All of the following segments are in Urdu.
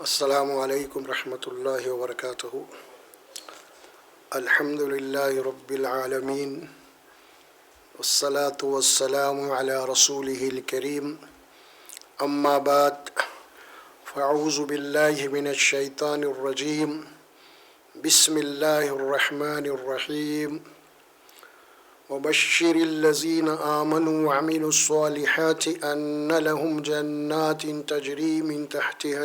السلام علیکم ورحمۃ اللہ وبرکاتہ۔ الحمد للہ رب العالمین والصلاة والسلام علی رسولہ الکریم، اما بعد فاعوذ باللہ من الشیطان الرجیم، بسم اللہ الرحمن الرحیم۔ وبشر الذین آمنوا وعملوا الصالحات ان لهم جنات تجری من تحتها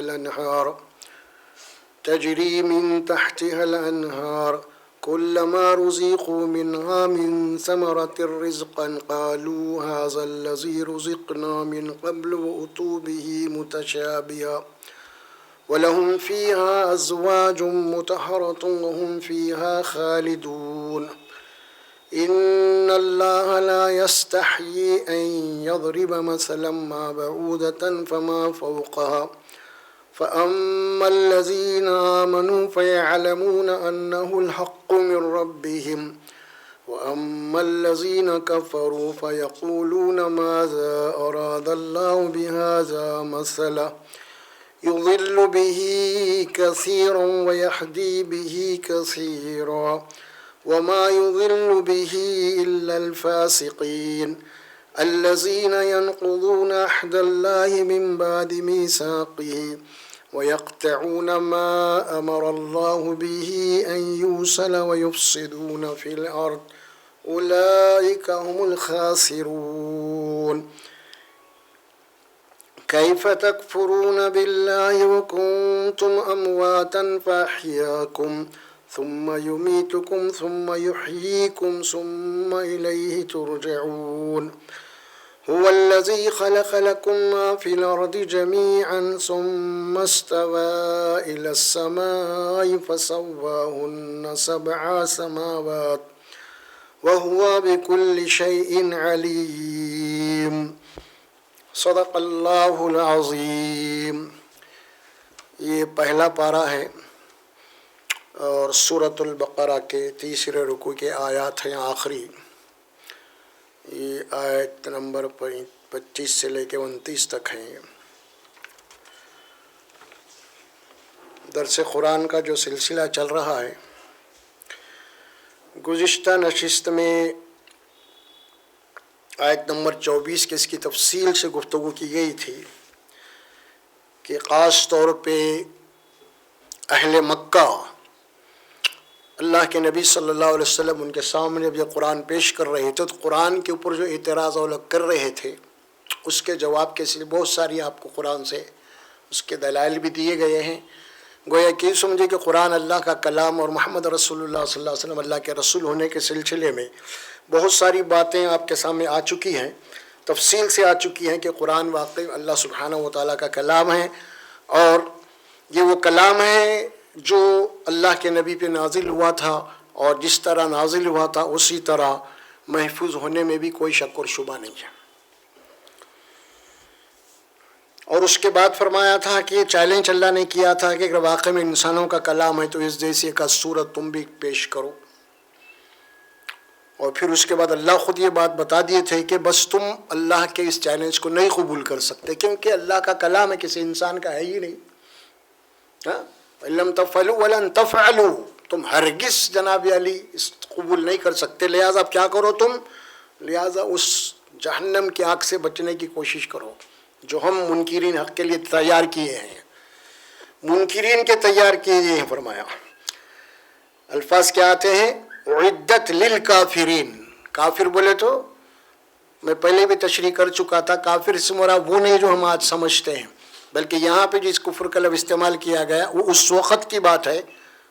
الانہار كلما رزقوا منها من ثمرة رزقا قالوا هذا الذي رزقنا من قبل وأتوا به متشابها ولهم فيها أزواج مطهرة وهم فيها خالدون إن الله لا يستحيي أن يضرب مثلا ما بعودة فما فوقها فأما الذين آمنوا فيعلمون أنه الحق من ربهم وأما الذين كفروا فيقولون ماذا أراد الله بهذا مثلا يضل به كثيرا ويهدي به كثيرا وما يضل به إلا الفاسقين الذين ينقضون عهد الله من بعد ميثاقه ويقطعون ما أمر الله به أن يوصل ويفسدون في الأرض أولئك هم الخاسرون كيف تكفرون بالله وكنتم أمواتا فأحياكم ثم يميتكم ثم يحييكم ثم إليه ترجعون هو الذي خلق لكم ما في الأرض جميعا ثم استوى إلى السماء فسواهن 7 سماوات وهو بكل شيء عليم صدق اللہ العظیم۔ یہ پہلا پارہ ہے اور سورۃ البقرہ کے تیسرے رکوع کے آیات ہیں آخری۔ یہ آیت نمبر 25 سے لے کے 29 تک ہیں۔ درس قرآن کا جو سلسلہ چل رہا ہے، گزشتہ نشست میں آیت نمبر 24 کی اس کی تفصیل سے گفتگو کی گئی تھی کہ خاص طور پہ اہل مکہ اللہ کے نبی صلی اللہ علیہ وسلم ان کے سامنے جب یہ قرآن پیش کر رہے تھے تو قرآن کے اوپر جو اعتراض وہ لوگ کر رہے تھے اس کے جواب کے سلسلے بہت ساری آپ کو قرآن سے اس کے دلائل بھی دیے گئے ہیں۔ گویا کہ سمجھے کہ قرآن اللہ کا کلام اور محمد رسول اللہ صلی اللہ علیہ وسلم اللہ کے رسول ہونے کے سلسلے میں بہت ساری باتیں آپ کے سامنے آ چکی ہیں، تفصیل سے آ چکی ہیں کہ قرآن واقعی اللہ سبحانہ و تعالیٰ کا کلام ہے، اور یہ وہ کلام ہے جو اللہ کے نبی پہ نازل ہوا تھا، اور جس طرح نازل ہوا تھا اسی طرح محفوظ ہونے میں بھی کوئی شک اور شبہ نہیں ہے۔ اور اس کے بعد فرمایا تھا کہ یہ چیلنج اللہ نے کیا تھا کہ اگر واقعی میں انسانوں کا کلام ہے تو اس جیسی کا صورت تم بھی پیش کرو، اور پھر اس کے بعد اللہ خود یہ بات بتا دیے تھے کہ بس تم اللہ کے اس چیلنج کو نہیں قبول کر سکتے، کیونکہ اللہ کا کلام ہے، کسی انسان کا ہے ہی نہیں۔ لَمْ تَفْعَلُوا وَلَن تَفْعَلُوا، تم ہرگز جناب علی اس قبول نہیں کر سکتے، لہٰذا اب کیا کرو تم، لہٰذا اس جہنم کی آگ سے بچنے کی کوشش کرو جو ہم منکرین حق کے لیے تیار کیے ہیں، منکرین کے تیار کیے ہیں۔ فرمایا الفاظ کیا آتے ہیں، اعدت للکافرین، کافر بولے تو میں پہلے بھی تشریح کر چکا تھا، کافر سے مراد وہ نہیں جو ہم آج سمجھتے ہیں، بلکہ یہاں پہ جس کفر کا لفظ استعمال کیا گیا وہ اس وقت کی بات ہے،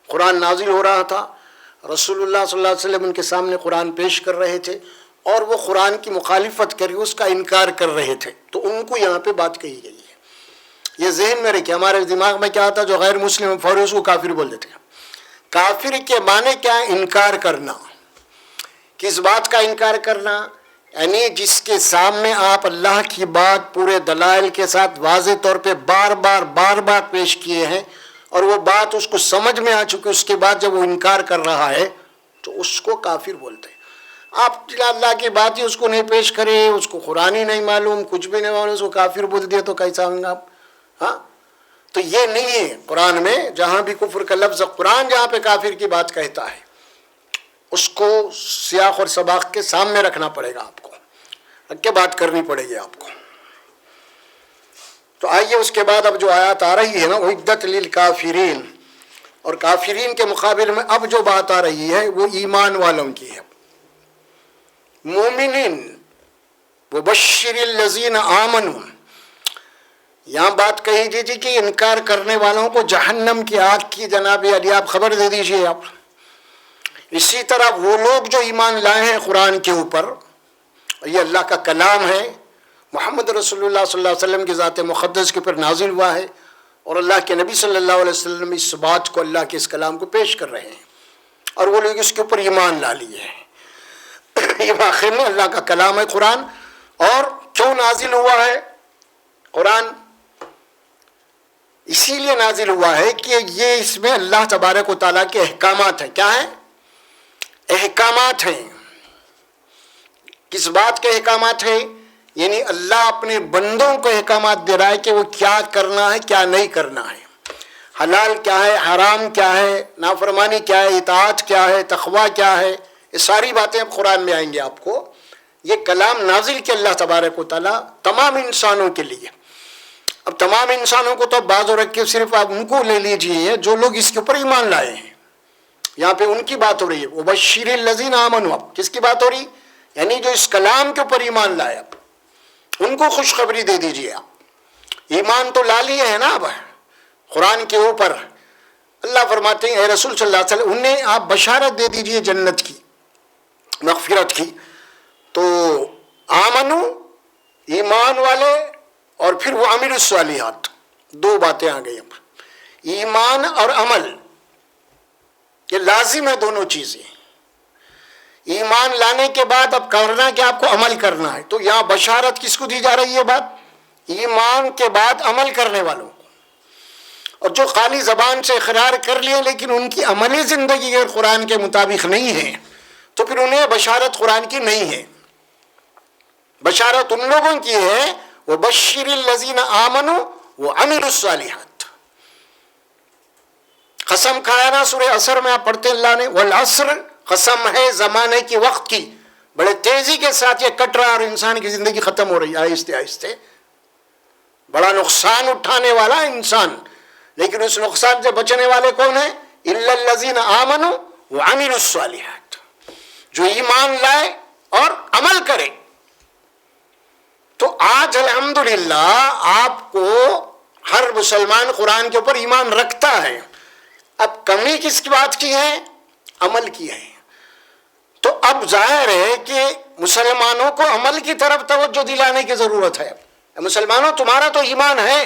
قرآن نازل ہو رہا تھا، رسول اللہ صلی اللہ علیہ وسلم ان کے سامنے قرآن پیش کر رہے تھے اور وہ قرآن کی مخالفت کر کے اس کا انکار کر رہے تھے، تو ان کو یہاں پہ بات کہی گئی ہے۔ یہ ذہن میں رکھے، ہمارے دماغ میں کیا آتا جو غیر مسلم فوری اس کو کافر بول دیتے ہیں۔ کافر کے معنی کیا، انکار کرنا۔ کس بات کا انکار کرنا؟ یعنی جس کے سامنے آپ اللہ کی بات پورے دلائل کے ساتھ واضح طور پہ بار بار پیش کیے ہیں اور وہ بات اس کو سمجھ میں آ چکی، اس کے بعد جب وہ انکار کر رہا ہے تو اس کو کافر بولتے ہیں۔ آپ اللہ کی بات ہی اس کو نہیں پیش کرے، اس کو قرآن ہی نہیں معلوم، کچھ بھی نہیں معلوم، اس کو کافر بول دیا تو کیسا ہوں گا آپ؟ ہاں، تو یہ نہیں ہے قرآن میں. جہاں بھی کفر کا لفظ قرآن جہاں پہ کافر کی بات کہتا ہے اس کو سیاق اور سباق کے سامنے رکھنا پڑے گا، آپ کو رکھ کے بات کرنی پڑے گی آپ کو. تو آئیے اس کے بعد اب جو آیات آ رہی ہے نا عدت للکافرین، اور کافرین کے مقابل میں اب جو بات آ رہی ہے وہ ایمان والوں کی ہے. مومنین وبشر الذین آمنوا، یہاں بات کہی جی کہ انکار کرنے والوں کو جہنم کی آگ کی جناب علی آپ خبر دے دیجئے آپ. اسی طرح وہ لوگ جو ایمان لائے ہیں قرآن کے اوپر، یہ اللہ کا کلام ہے، محمد رسول اللہ صلی اللہ علیہ وسلم کی ذات مقدس کے اوپر نازل ہوا ہے، اور اللہ کے نبی صلی اللہ علیہ وسلم اس بات کو اللہ کے اس کلام کو پیش کر رہے ہیں، اور وہ لوگ اس کے اوپر ایمان لا لیے ہیں. یہ آخر میں اللہ کا کلام ہے قرآن. اور کیوں نازل ہوا ہے قرآن؟ اسی لیے نازل ہوا ہے کہ یہ اس میں اللہ تبارک و تعالیٰ کے احکامات ہیں. کیا ہیں؟ احکامات ہیں. کس بات کے احکامات ہیں؟ یعنی اللہ اپنے بندوں کو احکامات دے رہا ہے کہ وہ کیا کرنا ہے کیا نہیں کرنا ہے، حلال کیا ہے حرام کیا ہے، نافرمانی کیا ہے، اطاعت کیا ہے، تقویٰ کیا ہے. یہ ساری باتیں اب قرآن میں آئیں گے آپ کو. یہ کلام نازل کیا اللہ تبارک و تعالیٰ تمام انسانوں کے لیے. اب تمام انسانوں کو تو بازو رکھ کے صرف آپ ان کو لے لیجئے جو لوگ اس کے اوپر ایمان لائے ہیں. یہاں پہ ان کی بات ہو رہی ہے. وبشر الذین آمنوا، اب کس کی بات ہو رہی؟ یعنی جو اس کلام کے اوپر ایمان لائے اب ان کو خوشخبری دے دیجئے. آپ ایمان تو لا لیے ہیں نا اب قرآن کے اوپر. اللہ فرماتے ہیں اے رسول صلی اللہ علیہ وسلم انہیں آپ بشارت دے دیجئے جنت کی، مغفرت کی. تو آمنو ایمان والے، اور پھر وہ عامل الصالحات، دو باتیں آ گئی. اب ایمان اور عمل یہ لازم ہے، دونوں چیزیں. ایمان لانے کے بعد اب کرنا کہ آپ کو عمل کرنا ہے. تو یہاں بشارت کس کو دی جا رہی ہے؟ بات ایمان کے بعد عمل کرنے والوں کو. اور جو خالی زبان سے اقرار کر لیے لیکن ان کی عملی زندگی اگر قرآن کے مطابق نہیں ہے تو پھر انہیں بشارت قرآن کی نہیں ہے. بشارت ان لوگوں کی ہے وبشر الذین آمنوا وعملوا الصالحات. قسم کھایا نا سورہ عصر میں آپ پڑھتے اللہ نے، والعصر قسم ہے زمانے کی وقت کی. بڑے تیزی کے ساتھ یہ کٹ رہا اور انسان کی زندگی ختم ہو رہی ہے آہستہ آہستہ. بڑا نقصان اٹھانے والا انسان، لیکن اس نقصان سے بچنے والے کون ہیں؟ الا الذین آمنوا وعملوا الصالحات، جو ایمان لائے اور عمل کرے. تو آج الحمدللہ آپ کو ہر مسلمان قرآن کے اوپر ایمان رکھتا ہے. اب کمی کس کی بات کی ہے؟ عمل کی ہے. تو اب ظاہر ہے کہ مسلمانوں کو عمل کی طرف توجہ دلانے کی ضرورت ہے. مسلمانوں تمہارا تو ایمان ہے،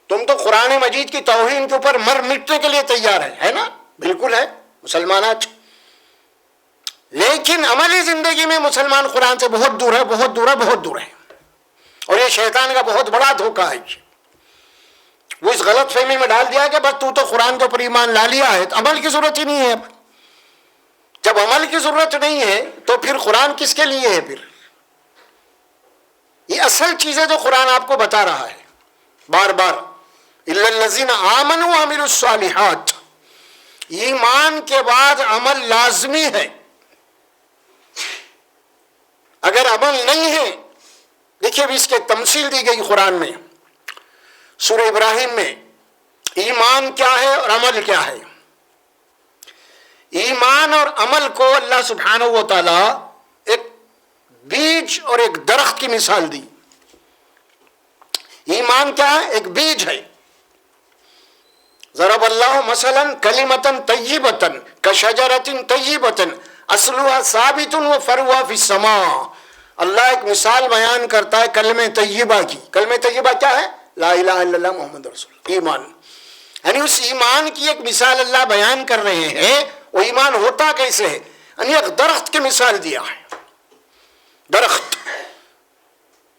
تم تو قرآن مجید کی توہین کے اوپر مر مٹنے کے لیے تیار ہے نا؟ بالکل ہے مسلمانات. لیکن عملی زندگی میں مسلمان قرآن سے بہت دور ہے، بہت دور ہے، بہت دور ہے. اور یہ شیطان کا بہت بڑا دھوکہ ہے. وہ اس غلط فہمی میں ڈال دیا کہ بس تو قرآن کے اوپر ایمان لا لیا ہے تو عمل کی ضرورت ہی نہیں ہے. جب عمل کی ضرورت نہیں ہے تو پھر قرآن کس کے لیے ہے؟ پھر یہ اصل چیزیں جو قرآن آپ کو بتا رہا ہے بار بار، الا الذین آمنوا وعملوا الصالحات، ایمان کے بعد عمل لازمی ہے. اگر عمل نہیں ہے، دیکھیے اب اس کی تمثیل دی گئی قرآن میں سورہ ابراہیم میں. ایمان کیا ہے اور عمل کیا ہے؟ ایمان اور عمل کو اللہ سبحانہ و تعالی ایک بیج اور ایک درخت کی مثال دی. ایمان کیا ہے؟ ایک بیج ہے. ضرب اللہ مثلا کلمۃ طیبۃ کشجرۃ طیبۃ اصلها ثابت وفرعها فی السماء. اللہ ایک مثال بیان کرتا ہے کلمہ طیبہ کی. کلمہ طیبہ کیا ہے؟ لا الہ الا اللہ محمد رسول اللہ، ایمان. یعنی اس ایمان کی ایک مثال اللہ بیان کر رہے ہیں. وہ ایمان ہوتا کیسے ہے؟ یعنی ایک درخت کی مثال دیا ہے. درخت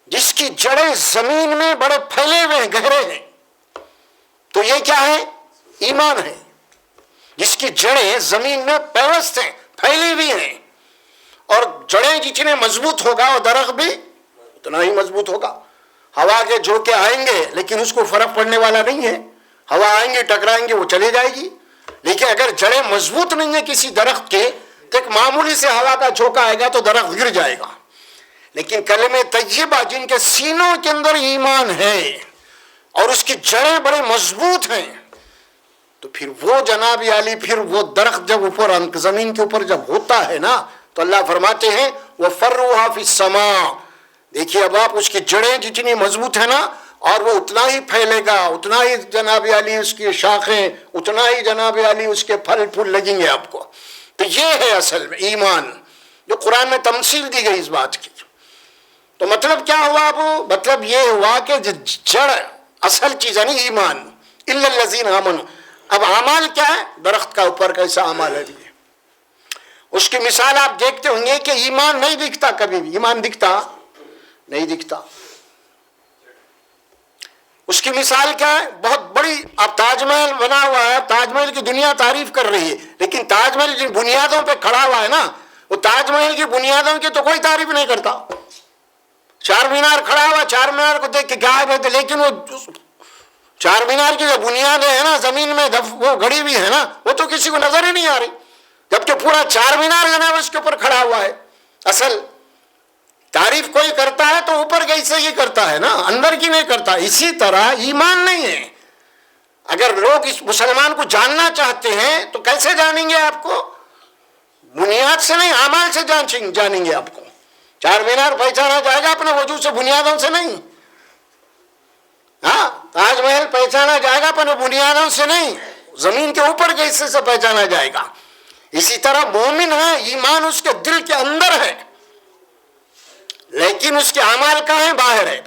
جس کی جڑیں زمین میں بڑے پھیلے ہوئے ہیں، گہرے ہیں. تو یہ کیا ہے؟ ایمان ہے. جس کی جڑیں زمین میں پیوست ہیں، پھیلی ہوئی ہیں. اور جڑیں جتنے مضبوط ہوگا وہ درخت بھی اتنا ہی مضبوط ہوگا. ہوا کے جھونکے آئیں گے لیکن اس کو فرق پڑنے والا نہیں ہے. ہوا آئیں گی ٹکرائیں گے وہ چلی جائے گی. لیکن اگر جڑیں مضبوط نہیں ہیں کسی درخت کے تو ایک معمولی سے ہوا کا جھونکا آئے گا تو درخت گر جائے گا. لیکن کلمہ طیبہ جن کے سینوں کے اندر ایمان ہے اور اس کی جڑیں بڑے مضبوط ہیں تو پھر وہ جناب عالی پھر وہ درخت جب اوپر زمین کے اوپر جب ہوتا ہے نا تو اللہ فرماتے ہیں وَفَرُّوهَا فِي السَّمَاءِ. دیکھیے اب آپ اس کی جڑیں جتنی مضبوط ہیں نا اور وہ اتنا ہی پھیلے گا, اتنا ہی جناب عالی اس کی شاخیں, اتنا ہی جناب عالی اس کے پھل پھول لگیں گے آپ کو. تو یہ ہے اصل میں ایمان جو قرآن میں تمثیل دی گئی اس بات کی. تو مطلب کیا ہوا اب؟ مطلب یہ ہوا کہ جڑ اصل چیز ہے نا ایمان. الا الذین آمنوا. اب اعمال کیا ہے؟ درخت کا اوپر کیسا اعمال ہے. اس کی مثال آپ دیکھتے ہوں گے کہ ایمان نہیں دکھتا کبھی بھی. ایمان دکھتا نہیں دکھتا. اس کی مثال کیا ہے؟ بہت بڑی. اب تاج محل بنا ہوا ہے, تاج محل کی دنیا تعریف کر رہی ہے لیکن تاج محل جن بنیادوں پہ کھڑا ہوا ہے نا وہ تاج محل کی بنیادوں کی تو کوئی تعریف نہیں کرتا. چار مینار کھڑا ہوا, چار مینار کو دیکھ کے کیا ہے لیکن وہ چار مینار کی جو بنیادیں ہیں نا زمین میں وہ گڑی ہوئی ہے نا وہ تو کسی کو نظر ہی نہیں آ رہی, جبکہ پورا چار مینار جو ہے اس کے اوپر کھڑا ہوا ہے. اصل تعریف کوئی کرتا ہے تو اوپر کیسے ہی کرتا ہے نا, اندر کی نہیں کرتا. اسی طرح ایمان نہیں ہے. اگر لوگ اس مسلمان کو جاننا چاہتے ہیں تو کیسے جانیں گے آپ کو؟ بنیاد سے نہیں, اعمال سے جانیں گے آپ کو. چار مینار پہچانا جائے گا اپنے وجود سے, بنیادوں سے نہیں. ہاں, تاج محل پہچانا جائے گا اپنے بنیادوں سے نہیں, زمین کے اوپر کے حصے سے پہچانا جائے گا. اسی طرح مومن ہے, ایمان اس کے دل کے اندر ہے لیکن اس کے اعمال کہاں ہیں؟ باہر ہے.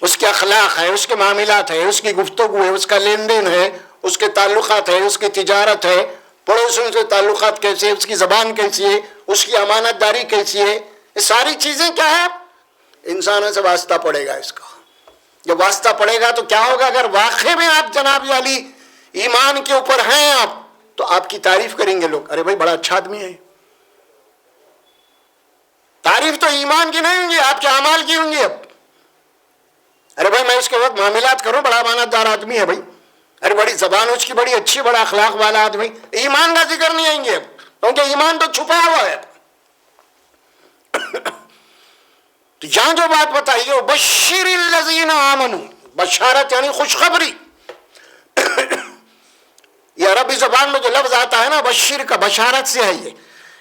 اس کے اخلاق ہے, اس کے معاملات ہے, اس کی گفتگو ہے, اس کا لین دین ہے, اس کے تعلقات ہے, اس کی تجارت ہے, پڑوسیوں سے تعلقات کیسے, اس کی زبان کیسی ہے, اس کی امانت داری کیسی ہے. یہ ساری چیزیں کیا ہے؟ انسانوں سے واسطہ پڑے گا اس کا. جب واسطہ پڑے گا تو کیا ہوگا؟ اگر واقعی میں آپ جناب علی ایمان کے اوپر ہیں آپ تو آپ کی تعریف کریں گے لوگ, ارے بھائی بڑا اچھا آدمی ہے. تعریف تو ایمان کی نہیں ہوں گی, آپ کے اعمال کی ہوں گی. اب ارے بھائی میں اس کے وقت معاملات کروں, بڑا امانت دار آدمی ہے بھائی, ارے بڑی زبان اس کی بڑی اچھی, بڑا اخلاق والا آدمی. ایمان کا ذکر نہیں آئیں گے اب کیونکہ ایمان تو چھپا ہوا ہے. تو یہاں جو بات بتائیے بشر الذین آمنوا, بشارت یعنی خوشخبری. یہ عربی زبان میں جو لفظ آتا ہے نا بشیر کا, بشارت سے ہے یہ,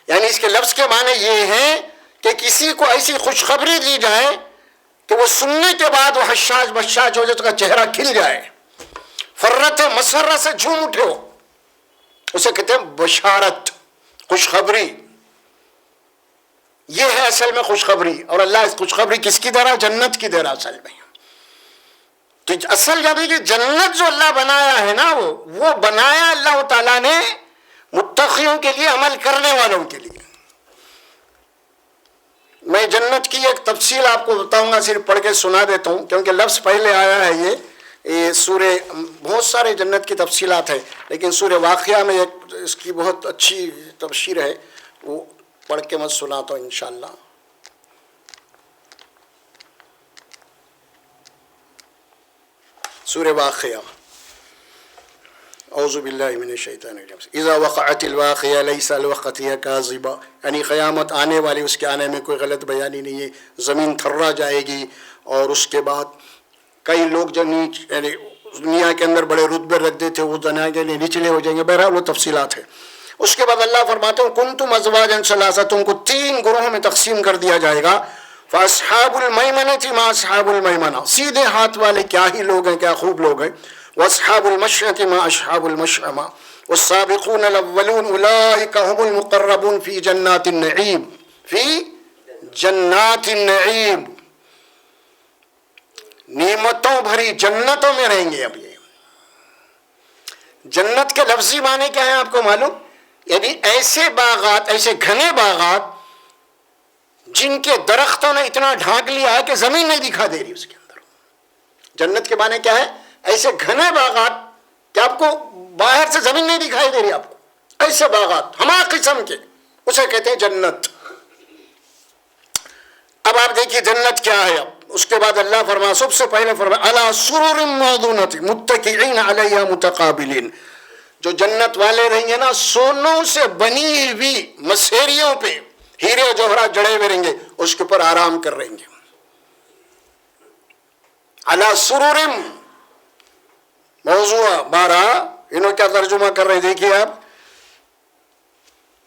یعنی اس کے لفظ کے معنی یہ ہے کہ کسی کو ایسی خوشخبری دی جائے کہ وہ سننے کے بعد وہ حشاش بشاش ہو جائے, اس کا چہرہ کھل جائے, فرت مسرت سے جھوم اٹھے ہو, اسے کہتے ہیں بشارت, خوشخبری. یہ ہے اصل میں خوشخبری. اور اللہ اس خوشخبری کس کی دے رہا؟ جنت کی دے رہا اصل میں. تو اصل یعنی کہ جنت جو اللہ بنایا ہے نا وہ بنایا اللہ تعالیٰ نے متقیوں کے لیے, عمل کرنے والوں کے لیے. میں جنت کی ایک تفصیل آپ کو بتاؤں گا, صرف پڑھ کے سنا دیتا ہوں کیونکہ لفظ پہلے آیا ہے. یہ سورہ, بہت سارے جنت کی تفصیلات ہیں لیکن سورہ واقعہ میں ایک اس کی بہت اچھی تفسیر ہے, وہ پڑھ کے میں سناتا ہوں انشاءاللہ. سورہ واقعہ. اعوذ باللہ من الشیطان الرجیم. اذا وقعت الواقعہ لیس الوقتیہ کاذبہ, یعنی قیامت آنے والی, اس کے آنے میں کوئی غلط بیانی نہیں ہے. زمین تھرا جائے گی اور اس کے بعد کئی لوگ جو یعنی دنیا کے اندر بڑے رتبے رکھتے تھے وہ دنیا کے لیے نچلے ہو جائیں گے. بہرحال وہ تفصیلات ہیں. اس کے بعد اللہ فرماتے ہیں کنتم ازواجا ثلاثہ, تم کو 3 گروہوں میں تقسیم کر دیا جائے گا. فاصحاب المیمنۃ ما اصحاب المیمنہ, سیدھے ہاتھ والے کیا ہی لوگ ہیں, کیا خوب لوگ ہیں. واصحاب المشأمة ما اصحاب المشأمة والسابقون الاولون اولئک هم المقربون فی جنات النعیم, فی جنات النعیم, نعمتوں بھری جنتوں میں رہیں گے. اب یہ جنت کے لفظی معنی کیا ہے آپ کو معلوم؟ یعنی ایسے باغات, ایسے گھنے باغات جن کے درختوں نے اتنا ڈھانک لیا ہے کہ زمین نہیں دکھا دے رہی اس کے اندر. جنت کے معنی کیا ہے؟ ایسے گھنے باغات کہ آپ کو باہر سے زمین نہیں دکھائی دے رہی آپ کو, ایسے باغات ہمہ قسم کے, اسے کہتے ہیں جنت. اب آپ دیکھیے جنت کیا ہے. اب اس کے بعد اللہ فرما سب سے پہلے فرما علی سرر موضونۃ متکئین علیہا متقابلین، جو جنت والے رہیں گے نا سونوں سے بنی ہوئی مسیریوں پہ ہیرے جوہرات جڑے ہوئے رہیں گے، اس کے اوپر آرام کر رہیں گے. علی سرر موضوع 12 انہوں کیا ترجمہ کر رہے ہیں دیکھیے آپ.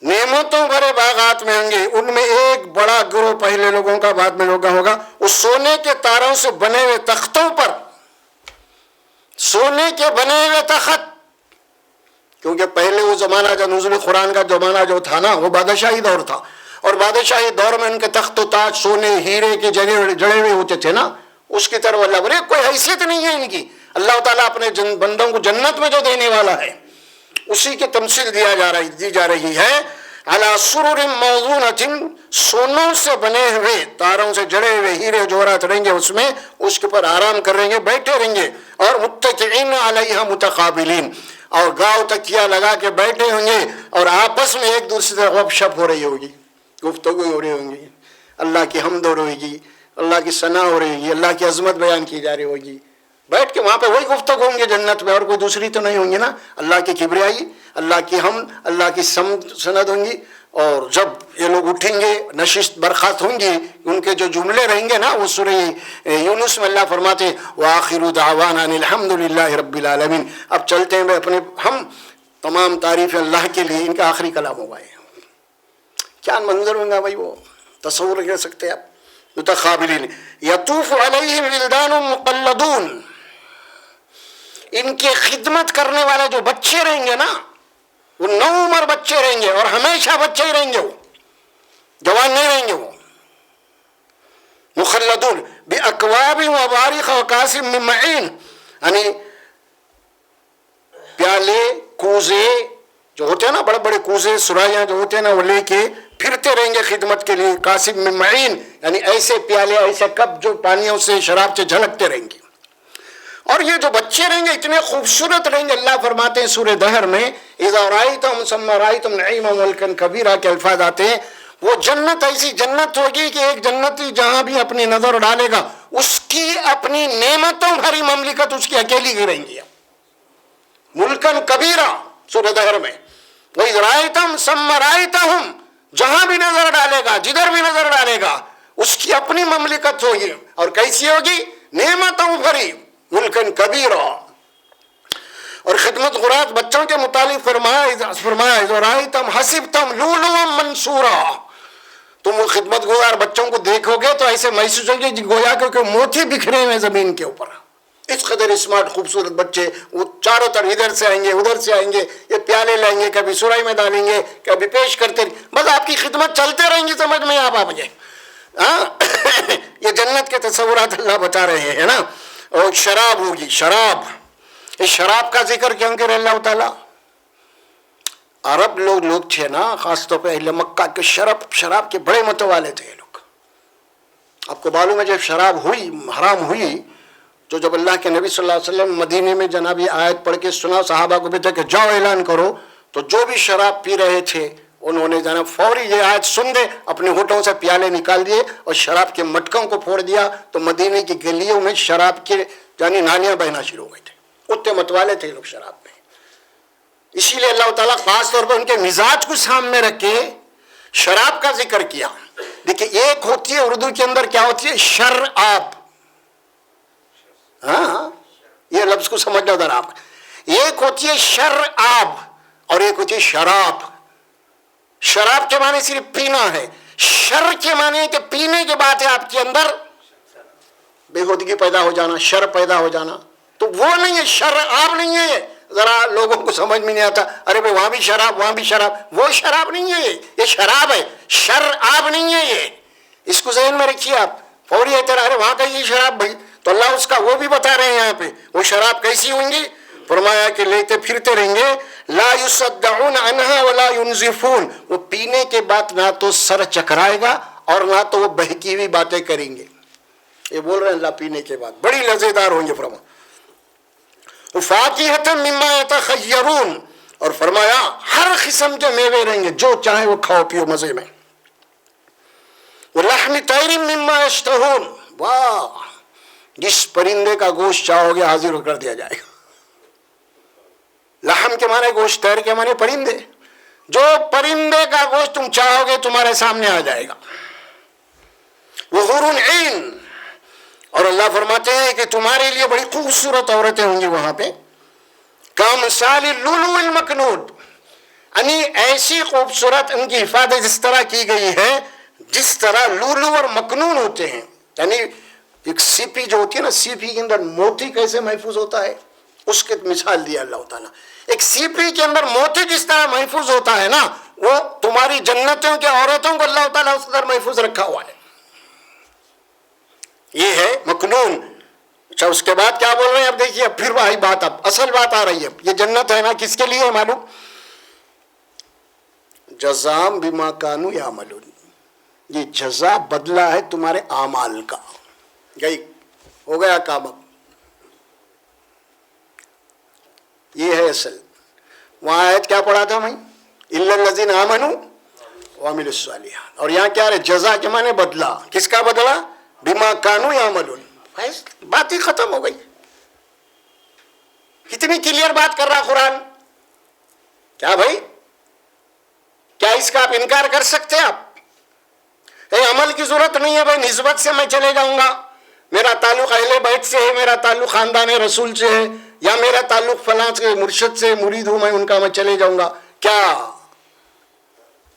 نعمتوں بھرے باغات میں ہوں گے، ان میں ایک بڑا گروہ پہلے لوگوں کا بعد میں لوگوں ہوگا، اس سونے کے تاروں سے بنے ہوئے تختوں پر، سونے کے بنے ہوئے تخت، کیونکہ پہلے وہ زمانہ جو نزول قرآن کا زمانہ جو تھا نا وہ بادشاہی دور تھا، اور بادشاہی دور میں ان کے تخت و تاج سونے ہیرے کے جڑے ہوئے ہوتے تھے نا. اس کی طرف اللہ بولے کوئی حیثیت نہیں ہے ان کی. اللہ تعالیٰ اپنے بندوں کو جنت میں جو دینے والا ہے اسی کی تمثیل دی جا رہی ہے. علی سرر موضونۃ، سونوں سے بنے ہوئے تاروں سے جڑے ہوئے ہیرے جوہرات رہیں گے اس میں، اس کے پر آرام کر رہیں گے، بیٹھے رہیں گے. اور متکئین علیہا متقابلین، اور گاؤ تکیہ لگا کے بیٹھے ہوں گے اور آپس میں ایک دوسرے سے گپ شپ ہو رہی ہوگی، گفتگو ہو رہی ہوں گی، اللہ کی حمد ہو رہی ہوگی، اللہ کی ثنا ہو رہی ہوگی، اللہ کی عظمت بیان کی جا رہی ہوگی. بیٹھ کے وہاں پہ وہی گفتگو ہوں گے جنت میں، اور کوئی دوسری تو نہیں ہوں گی نا. اللہ کی کبریائی، اللہ کی حمد، اللہ کی سند ہوں گی. اور جب یہ لوگ اٹھیں گے نشست برخاست ہوں گی، ان کے جو جملے رہیں گے نا وہ سورہ یونس میں اللہ فرماتے وآخر دعوانا ان الحمد للہ رب العالمین. اب چلتے ہیں اپنے ہم تمام تعریف اللہ کے لیے. ان کا آخری کلام ہوگا. کیا منظر ہوگا بھائی، وہ تصور کر سکتے آپ. متقابلین یطوف علیہم ولدان مقلدون، ان کی خدمت کرنے والے جو بچے رہیں گے نا وہ نو عمر بچے رہیں گے، اور ہمیشہ بچے ہی رہیں گے، وہ جوان نہیں رہیں گے. وہ مخلدون باکواب وابارق وکاس من معین، یعنی پیالے کوزے جو ہوتے ہیں نا، بڑے بڑے کوزے سرائیاں جو ہوتے ہیں نا وہ لے کے پھرتے رہیں گے خدمت کے لیے. قاسم من معین یعنی ایسے پیالے، ایسے کپ جو پانیوں سے شراب سے جھلکتے رہیں گے. اور یہ جو بچے رہیں گے اتنے خوبصورت رہیں گے. اللہ فرماتے ہیں سورہ دہر میں اذا رأیتم ثم رأیتم نعیما ملکا کبیرا کے الفاظ آتے ہیں. وہ جنت ایسی جنت ہوگی کہ ایک جنتی جہاں بھی اپنی نظر ڈالے گا اس کی اپنی نعمتوں بھری مملکت اس کی اکیلی گریں گی. ملکن کبیرا سورہ دہر میں وَإِذْ رَأَيْتَهُمْ ثُمَّ رَأَيْتَهُمْ، جہاں بھی نظر ڈالے گا، جدھر بھی نظر ڈالے گا اس کی اپنی مملکت ہوگی. اور کیسی ہوگی؟ نعمتوں بھری، ملکن کبیرا. اور خدمت غرات بچوں کے متعلق فرمایا اِذْ رَأَيْتَهُمْ حَسِبْتَهُمْ لُؤْلُؤًا مَنْثُورًا، تم وہ خدمت گزار بچوں کو دیکھو گے تو ایسے محسوس ہوگی گویا کہ موتی بکھرے ہوئے زمین کے اوپر. اس قدر اسمارٹ خوبصورت بچے، وہ چاروں طرف ادھر سے آئیں گے ادھر سے آئیں گے، یہ پیالے لائیں گے، کبھی سرائی میں ڈالیں گے، کبھی پیش کرتے، بس آپ کی خدمت چلتے رہیں گی. سمجھ میں آپ مجھے یہ جنت کے تصورات اللہ بتا رہے ہیں نا. اور شراب ہوگی، شراب. اس شراب کا ذکر کیوں کرے اللہ تعالیٰ؟ عرب لوگ تھے نا، خاص طور پہ اہل مکہ کے شراب کے بڑے متوالے تھے یہ لوگ. آپ کو معلوم ہے جب شراب ہوئی، حرام ہوئی، تو جب اللہ کے نبی صلی اللہ علیہ وسلم مدینے میں جناب یہ آیت پڑھ کے سنا، صحابہ کو بھیجا کہ جاؤ اعلان کرو، تو جو بھی شراب پی رہے تھے انہوں نے جناب فوری یہ آیت سن دے اپنے ہونٹوں سے پیالے نکال دیے اور شراب کے مٹکوں کو پھوڑ دیا. تو مدینے کی گلیوں میں شراب کے یعنی نالیاں بہنا شروع ہو گئے تھے. اتنے متوالے تھے لوگ شراب میں. اسی لیے اللہ تعالیٰ خاص طور پر ان کے مزاج کو سامنے رکھ کے شراب کا ذکر کیا. دیکھیں ایک ہوتی ہے اردو کے اندر کیا ہوتی ہے، شراب. ہاں یہ لفظ کو سمجھ لو ذرا آپ. ایک ہوتی ہے شراب اور ایک ہوتی ہے شراب. شراب کے معنی صرف پینا ہے، شر کے معنی ہے کہ پینے کے بعد ہے آپ کے اندر بے ہودگی پیدا ہو جانا، شر پیدا ہو جانا. تو وہ نہیں ہے، شراب نہیں ہے. ذرا لوگوں کو سمجھ میں نہیں آتا، ارے بھائی وہاں بھی شراب وہاں بھی شراب. وہ شراب نہیں ہے، یہ شراب ہے، شراب نہیں ہے. یہ اس کو ذہن میں رکھیے آپ. فوری اعتراض، ارے وہاں کا یہ شراب بھائی، تو اللہ اس کا وہ بھی بتا رہے ہیں یہاں پہ. وہ شراب کیسی ہوں گی؟ فرمایا کہ لیتے پھرتے رہیں گے. لا یصدعون عنہا ولا ینزفون، وہ پینے کے بعد نہ تو سر چکرائے گا اور نہ تو وہ بہکی ہوئی باتیں کریں گے. یہ بول رہے ہیں اللہ پینے کے بعد بڑی لذیذدار ہوں گے. فرمایا فاکہۃ مما یتخیرون، اور فرمایا ہر قسم کے میوے رہیں گے، جو چاہے وہ کھاؤ پیو مزے میں. ولحم طیر مما یشتہون، واہ، جس پرندے کا گوشت چاہو گے حاضر کر دیا جائے گا. لحم کے معنی گوشت، طیر کے معنی پرندے. جو پرندے کا گوشت تم چاہو گے تمہارے سامنے آ جائے گا. وحور عین، اور اللہ فرماتے ہیں کہ تمہارے لیے بڑی خوبصورت عورتیں ہوں گی وہاں پہ. کامثال اللؤلؤ المکنون، یعنی ایسی خوبصورت ان کی حفاظت اس طرح کی گئی ہے جس طرح لولو اور مکنون ہوتے ہیں. یعنی ایک سیپی جو ہوتی ہے نا، سیپی کے اندر موتی کیسے محفوظ ہوتا ہے اس کی مثال دیا اللہ تعالیٰ. ایک سیپی کے اندر موتی جس طرح محفوظ ہوتا ہے نا، وہ تمہاری جنتوں کے عورتوں کو اللہ تعالیٰ اس قدر محفوظ رکھا ہوا ہے. یہ ہے مکنون. اچھا، اس کے بعد کیا بول رہے ہیں؟ اب دیکھیے، اب پھر وہی بات، اب اصل بات آ رہی ہے. یہ جنت ہے نا، کس کے لیے ہے معلوم؟ جزام بما کانوا یعملون. یہ جزا بدلہ ہے تمہارے اعمال کا. گئی ہو گیا کام. اب یہ ہے اصل. وہاں آیت کیا پڑھا تھا میں؟ الا الذین آمنوا وعملوا الصالحات. اور یہاں کیا ہے؟ جزا کے معنی بدلہ. کس کا بدلہ؟ بما کانوا یعملون. بات ہی ختم ہو گئی. کتنی کلیئر بات کر رہا قرآن. کیا بھائی، کیا اس کا آپ انکار کر سکتے ہیں؟ آپ عمل کی ضرورت نہیں ہے بھائی. نسبت سے میں چلے جاؤں گا، میرا تعلق اہل بیت سے ہے، میرا تعلق خاندان رسول سے ہے، یا میرا تعلق فلاں سے مرشد سے مرید ہوں میں ان کا، میں چلے جاؤں گا. کیا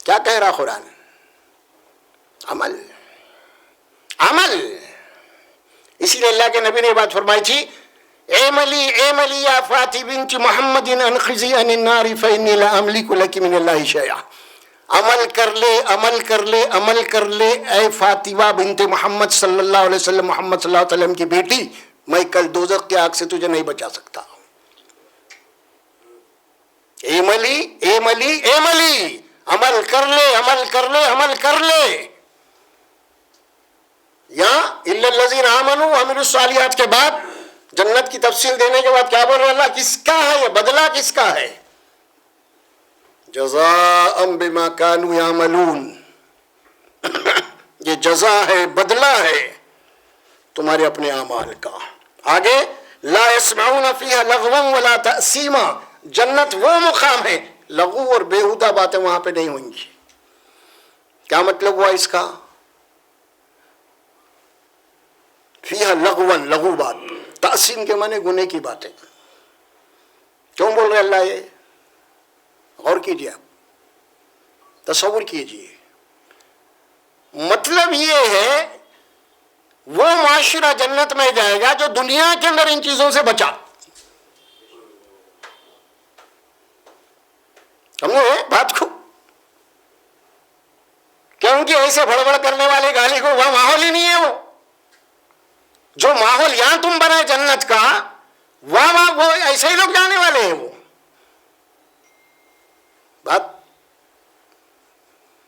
کہہ رہا قرآن؟ عمل، عمل. اسی لیے اللہ کے نبی نے بات فرمائی تھی، اعملی یا فاطمہ بنت محمد انقذی عن النار فانی لا املک لک من اللہ شیئا. عمل کر لے، عمل کر لے، عمل کر لے اے فاطمہ بنت محمد صلی اللہ علیہ وسلم، محمد صلی اللہ علیہ وسلم کی بیٹی، میں کل دوزخ کی آگ سے تجھے نہیں بچا سکتا. اعملی اعملی اعملی، عمل کر لے، عمل کر لے، عمل کر لے. یہاں الا الذین آمنوا وعملوا الصالحات کے بعد جنت کی تفصیل دینے کے بعد کیا بول رہا اللہ؟ کس کا ہے یہ بدلہ؟ کس کا ہے؟ جزاء بما کانوا یعملون. یہ جزا ہے، بدلہ ہے تمہارے اپنے اعمال کا. آگے لا يسمعون فیہا لغوا ولا تأثیما. جنت وہ مقام ہے، لغو اور بیہودہ باتیں وہاں پہ نہیں ہوئیں گی. کیا مطلب ہوا اس کا؟ فیہا لغوا، لغو بات. تأثیم کے معنی گناہ کی باتیں. کیوں بول رہے اللہ یہ؟ غور کیجیے، آپ تصور کیجیے. مطلب یہ ہے وہ معاشرہ جنت میں جائے گا جو دنیا کے اندر ان چیزوں سے بچا. سمجھے بات کو؟ کیونکہ ایسے بڑبڑ کرنے والے گالی کو وہ ماحول ہی نہیں ہے. وہ جو ماحول یہاں تم بنائے جنت کا، وہاں وہ ایسے ہی لوگ جانے والے ہیں. وہ بات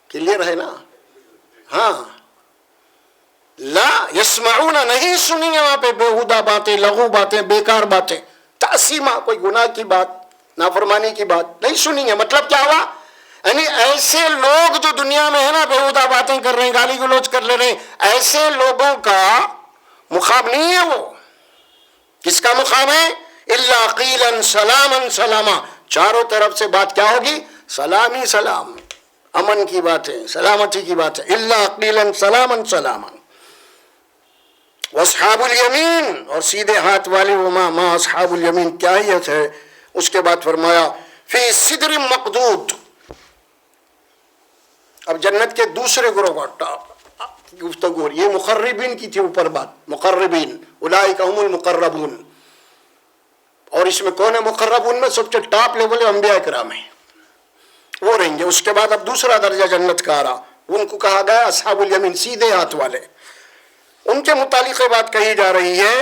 کلیئر ہے نا؟ ہاں. لا یسمعون، نہیں سنیں گے وہاں پہ بیہودہ باتیں، لغو باتیں، بیکار باتیں. تأثیمہ، کوئی گناہ کی بات، نافرمانی کی بات نہیں سنیں گے. مطلب کیا ہوا؟ یعنی ایسے لوگ جو دنیا میں ہے نا بیہودہ باتیں کر رہے ہیں، گالی گلوچ کر لے رہے ہیں، ایسے لوگوں کا مقام نہیں ہے. وہ کس کا مقام ہے؟ الا قیلا سلاما سلاما. چاروں طرف سے بات کیا ہوگی؟ سلام ہی سلام، امن کی باتیں، سلامتی کی باتیں. الا قیلا سلاما سلاما. واصحاب الیمین، اور سیدھے ہاتھ والے وما ما اصحاب الیمین، کیا ہی ہے. اس کے بعد فرمایا فی صدر مقدود. اب جنت کے دوسرے گروہ کا گفتگو، یہ مقربین کی تھی اوپر بات. مقربین اولئک هم المقربون. اور اس میں کون ہے مقربون میں؟ سب سے ٹاپ لیول انبیاء کرام ہیں، وہ رہیں گے. اس کے بعد اب دوسرا درجہ جنت کا آ رہا، ان کو کہا گیا اصحاب الیمین، سیدھے ہاتھ والے. ان کے متعلق بات کہی جا رہی ہے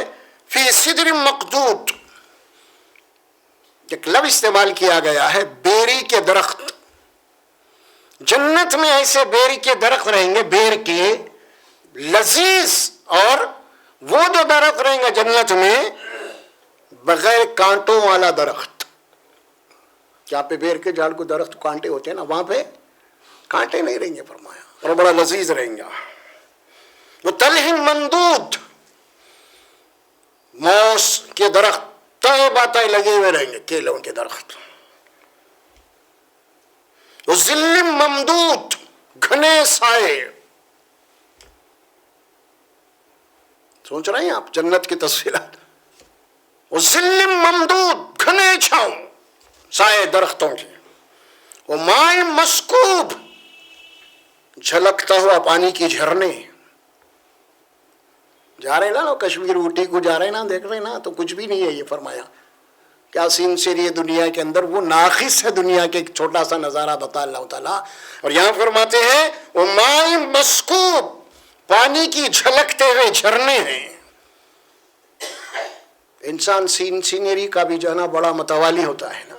فی صدر مقدود. ایک لفظ استعمال کیا گیا ہے، بیری کے درخت. جنت میں ایسے بیری کے درخت رہیں گے، بیر کے لذیذ. اور وہ جو درخت رہیں گے جنت میں بغیر کانٹوں والا درخت. کیا پہ بیر کے جھاڑ کو درخت کانٹے ہوتے ہیں نا، وہاں پہ کانٹے نہیں رہیں گے فرمایا، اور بڑا لذیذ رہیں گا. وہ وطلح منضود، موس کے درخت تائے باتائے لگے ہوئے رہیں گے، کیلوں کے درخت. وظل ممدود، گھنے سائے. سوچ رہے ہیں آپ جنت کی تصویرات؟ وظل ممدود، گھنے چھاؤں سائے درختوں کی. وماء مسکوب، جھلکتا ہوا پانی کی جھرنے. جا رہے نا کشمیر اوٹی کو جا رہے نا، دیکھ رہے نا، تو کچھ بھی نہیں ہے. یہ فرمایا کیا سین سیر یہ دنیا کے اندر، وہ ناقص ہے دنیا کے، ایک چھوٹا سا نظارہ بتا اللہ تعالیٰ. اور یہاں فرماتے ہیں وماء مسکوب، پانی کی جھلکتے ہوئے جھرنے ہیں. انسان سینری کا بھی جو ہے نا بڑا متوالی ہوتا ہے نا،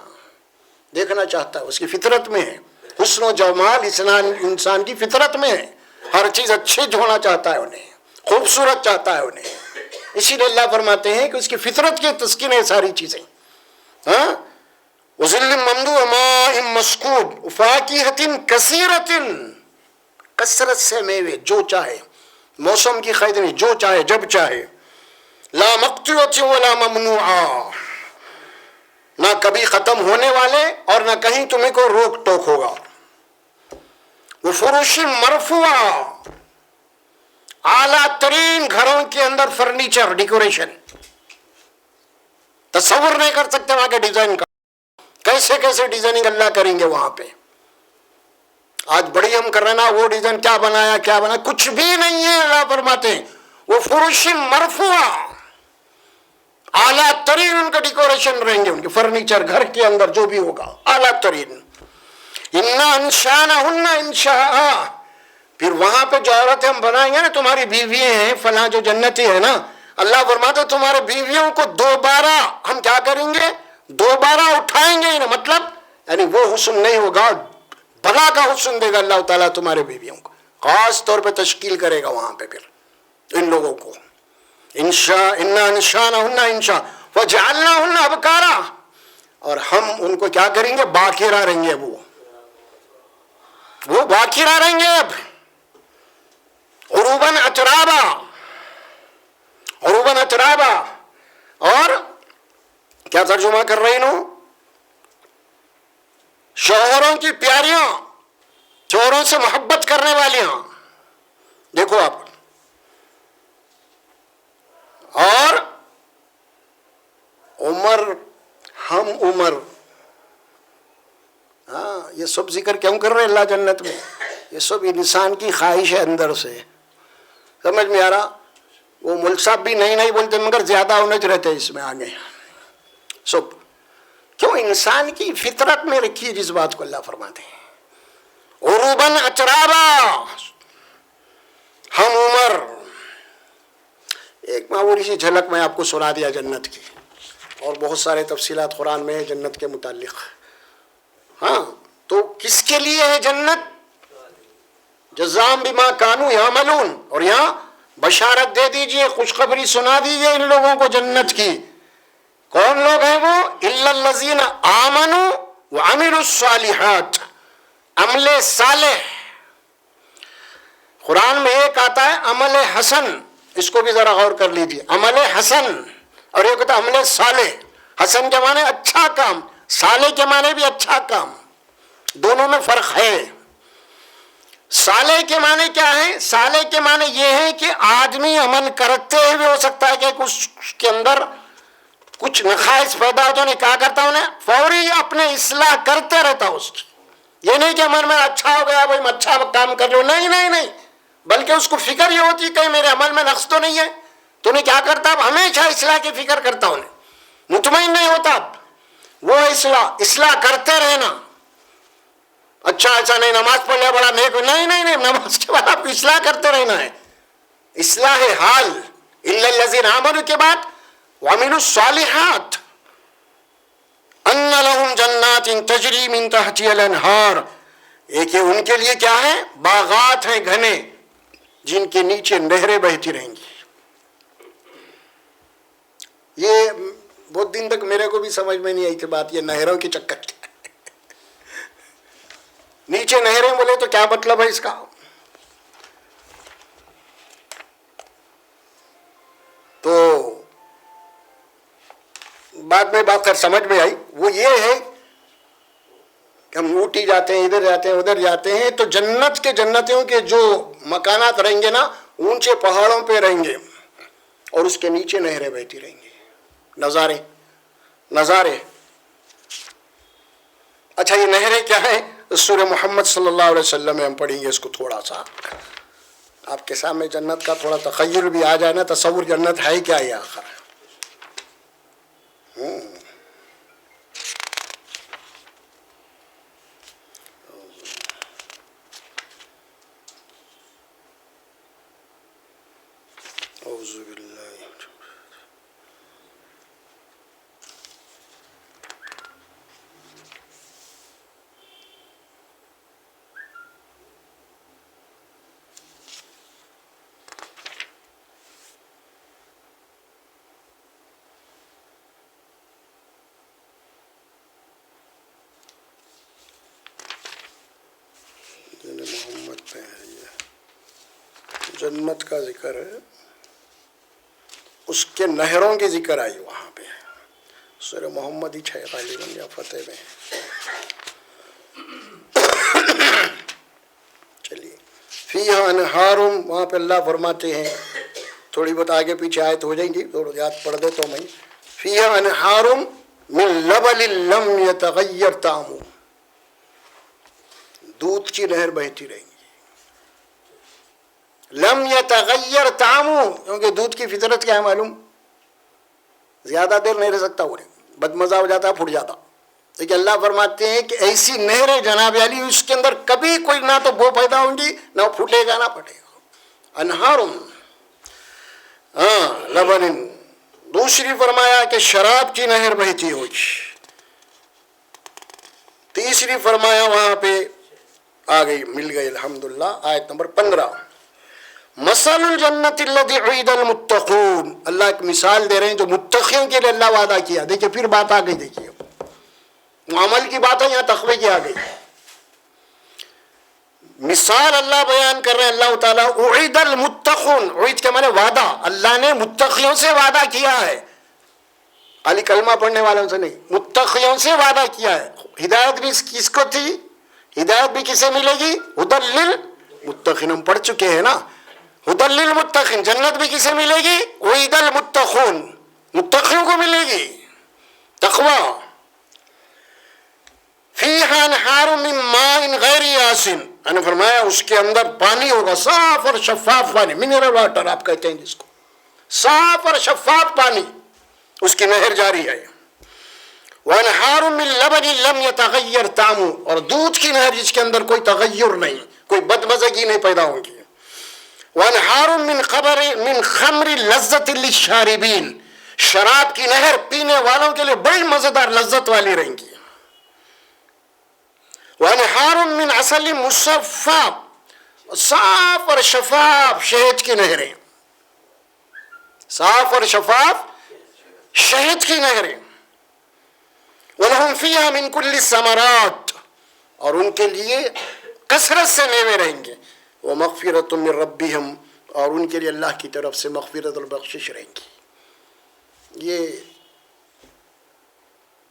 دیکھنا چاہتا ہے، اس کی فطرت میں ہے. حسن و جمال انسان کی فطرت میں ہے. ہر چیز اچھی ہونا چاہتا ہے انہیں، خوبصورت چاہتا ہے انہیں. اسی لیے اللہ فرماتے ہیں کہ اس کی فطرت کی تسکین ہے ساری چیزیں. ہاں، وظل ممدود وماء مسکوب وفاکہۃ کثیرۃ، کثرت سے میوے، جو چاہے، موسم کی قید نہیں، جو چاہے جب چاہے. لا مقطوعۃ ولا ممنوعہ، نہ کبھی ختم ہونے والے اور نہ کہیں تمہیں کو روک ٹوک ہوگا. وفرش مرفوعہ، اعلیٰ ترین گھروں کے اندر فرنیچر، ڈیکوریشن. تصور نہیں کر سکتے وہاں کے ڈیزائن کا، کیسے کیسے ڈیزائننگ اللہ کریں گے وہاں پہ. آج بڑی ہم کر رہے نا، وہ ڈیزائن کیا بنایا کیا بنایا، کچھ بھی نہیں ہے. اللہ فرماتے ہیں وہ فرش مرفوعہ، اعلیٰ ترین ان کا ڈیکوریشن رہیں گے، ان کے فرنیچر گھر کے اندر جو بھی ہوگا اعلیٰ ترین. انا انشانہن انشاء، پھر وہاں پہ جو عورتیں ہم بنائیں گے نا، تمہاری بیویاں ہیں فلاں جو جنتی ہے نا، اللہ فرماتا ہے تمہارے بیویوں کو دوبارہ ہم کیا کریں گے، دوبارہ اٹھائیں گے. مطلب یعنی وہ حسن نہیں ہوگا، بلا کا حسن دے گا اللہ تعالیٰ تمہارے بیویوں کو، خاص طور پہ تشکیل کرے گا وہاں پہ پھر ان لوگوں کو. انشاء انا انشانہن انشاء وجعلناہن ابکارا، اور ہم ان کو کیا کریں گے، باکرہ رہیں گے. وہ باکرہ رہیں گے اب. عروباً اترابا، عروباً اترابا. اور کیا ترجمہ کر رہی ہوں، شوہروں کی پیاریاں، شوہروں سے محبت کرنے والیاں. دیکھو آپ، اور عمر، ہم عمر. ہاں، یہ سب ذکر کیوں کر رہے ہیں اللہ جنت میں؟ یہ سب انسان کی خواہش ہے اندر سے. سمجھ میں آ رہا؟ وہ ملک صاحب بھی نہیں بولتے، مگر زیادہ انج رہتے اس میں آگے سب. کیوں؟ انسان کی فطرت میں رکھی ہے جس بات کو اللہ فرماتے ہیں عروباً اترابا، ہم عمر. ایک معمولی سی جھلک میں آپ کو سنا دیا جنت کی، اور بہت سارے تفصیلات قرآن میں ہے جنت کے متعلق. ہاں، تو کس کے لیے ہے جنت؟ جزاء بما کانوا یعملون. اور یہاں بشارت دے دیجئے، خوشخبری سنا دیجئے ان لوگوں کو جنت کی. کون لوگ ہیں وہ؟ الا الذین آمنوا وعملوا الصالحات، عمل صالح. قرآن میں ایک آتا ہے عمل حسن، اس کو بھی ذرا غور کر لیجئے. عمل حسن اور ایک ہوتا ہے عمل صالح. حسن کے معنی اچھا کام، صالح کے معنی بھی اچھا کام، دونوں میں فرق ہے. صالح کے معنی کیا ہے؟ صالح کے معنی یہ ہے کہ آدمی عمل کرتے ہوئے ہو سکتا ہے کہ اس کے اندر کچھ نقائص پیدا ہو جانے، کیا کرتا ہوں فوری اپنے اصلاح کرتے رہتا اس کی. یہ نہیں کہ عمل میں اچھا ہو گیا بھائی میں اچھا کام کر رہا ہوں، نہیں، بلکہ اس کو فکر یہ ہوتی کہ میرے عمل میں نقص تو نہیں ہے. تو نہیں کیا کرتا، اب ہمیشہ اصلاح کی فکر کرتا ہوں، مطمئن نہیں ہوتا. وہ اصلاح کرتے رہنا. اچھا ایسا نہیں نماز پڑھ لیا بڑا نیک، نہیں، نماز کے بعد آپ کو اصلاح کرتے رہنا ہے. اصلاح حال. الا الذین آمنوا کے بعد وعملوا الصالحات ان لهم جنات تجری من تحتها الانہار. ایک ان کے لیے کیا ہے، باغات ہیں گھنے جن کے نیچے نہریں بہتی رہیں گی. یہ بہت دن تک میرے کو بھی سمجھ میں نہیں آئی تھی بات، یہ نہروں کی چکر کیا ہے. نیچے نہریں بولے تو کیا مطلب ہے اس کا؟ بعد میں بات کر سمجھ میں آئی، وہ یہ ہے کہ ہم اوٹی جاتے ہیں، ادھر جاتے ہیں، ادھر جاتے ہیں، تو جنت کے جنتوں کے جو مکانات رہیں گے نا، اونچے پہاڑوں پہ رہیں گے اور اس کے نیچے نہریں بہتی رہیں گی. نظارے. اچھا یہ نہریں کیا ہیں؟ سورہ محمد صلی اللہ علیہ وسلم میں ہم پڑھیں گے اس کو. تھوڑا سا آپ کے سامنے جنت کا تھوڑا تخیل بھی آ جائے نا، تصور جنت ہے کیا یہ آخر. اعوذ باللہ. محمد پہ ہے یہ جنت کا ذکر ہے، اس کے نہروں کی ذکر آئی وہاں پہ. سورہ محمد ہی ہے غالباً یا فتح میں. چلیے فیہا انہار، وہاں پہ اللہ فرماتے ہیں، تھوڑی بہت آگے پیچھے آیت ہو جائیں گی، تھوڑا یاد پڑھ دیتا ہوں میں. فیہا انہار من لبن لم یتغیر طعمہ، دودھ کی نہر بہتی رہیں گی. لم یتغیر طعمہ، کیونکہ دودھ کی فطرت کیا ہے معلوم؟ زیادہ دیر نہیں رہ سکتا، وہ بدمزہ ہو جاتا، پھٹ جاتا. لیکن اللہ فرماتے ہیں کہ ایسی نہریں جناب علی، اس کے اندر کبھی کوئی نہ تو بو پیدا ہوں گی، نہ پھوٹے گا نہ پھٹے گا. انہار لبن. دوسری فرمایا کہ شراب کی نہر بہتی ہوگی. تیسری فرمایا وہاں پہ آ گئی، مل گئی الحمدللہ، آیت نمبر 15. مثل الجنت الذی وعد المتقون، اللہ ایک مثال دے رہے ہیں جو متقیوں کے لیے اللہ وعدہ کیا. دیکھیے پھر بات آ گئی، دیکھیے عمل کی بات ہے، یہاں تقوی کی آ گئی. مثال اللہ بیان کر رہے ہیں، اللہ تعالیٰ وعد المتقون، وعد کے معنی وعدہ، اللہ نے متقیوں سے وعدہ کیا ہے، خالی کلمہ پڑھنے والوں سے نہیں، متقیوں سے وعدہ کیا ہے. ہدایت بھی کس کو تھی؟ ہدایت بھی کسے ملے گی؟ ہدی للمتقین، ہم پڑھ چکے ہیں نا، ہدی للمتقین. جنت بھی کسے ملے گی؟ وعد المتقون، متقیوں کو ملے گی تقوی. فیہا انہار من ماء غیر آسن، میں نے فرمایا اس کے اندر پانی ہوگا صاف اور شفاف پانی، منرل واٹر آپ کہتے ہیں جس کو، صاف اور شفاف پانی، اس کی نہر جاری ہے. وانہار من لبن لم یتغیر طعمہ، اور دودھ کی نہر جس کے اندر کوئی تغیر نہیں، کوئی بدمزگی نہیں پیدا ہوگی. وانہار من خمر لذت للشاربین، شراب کی نہر پینے والوں کے لیے بڑی مزیدار لذت والی رہیں گی. وانہار من عسل مصفی، صاف اور شفاف شہد کی نہریں، صاف اور شفاف شہد کی نہریں. وَلَهُمْ فِيهَا مِنْ كُلِّ الثَّمَرَاتِ، اور ان کے لیے کثرت سے میوے رہیں گے. وَمَغْفِرَةٌ مِّن رَبِّهِمْ، اور ان کے لیے اللہ کی طرف سے مغفرت اور بخشش رہیں گی. یہ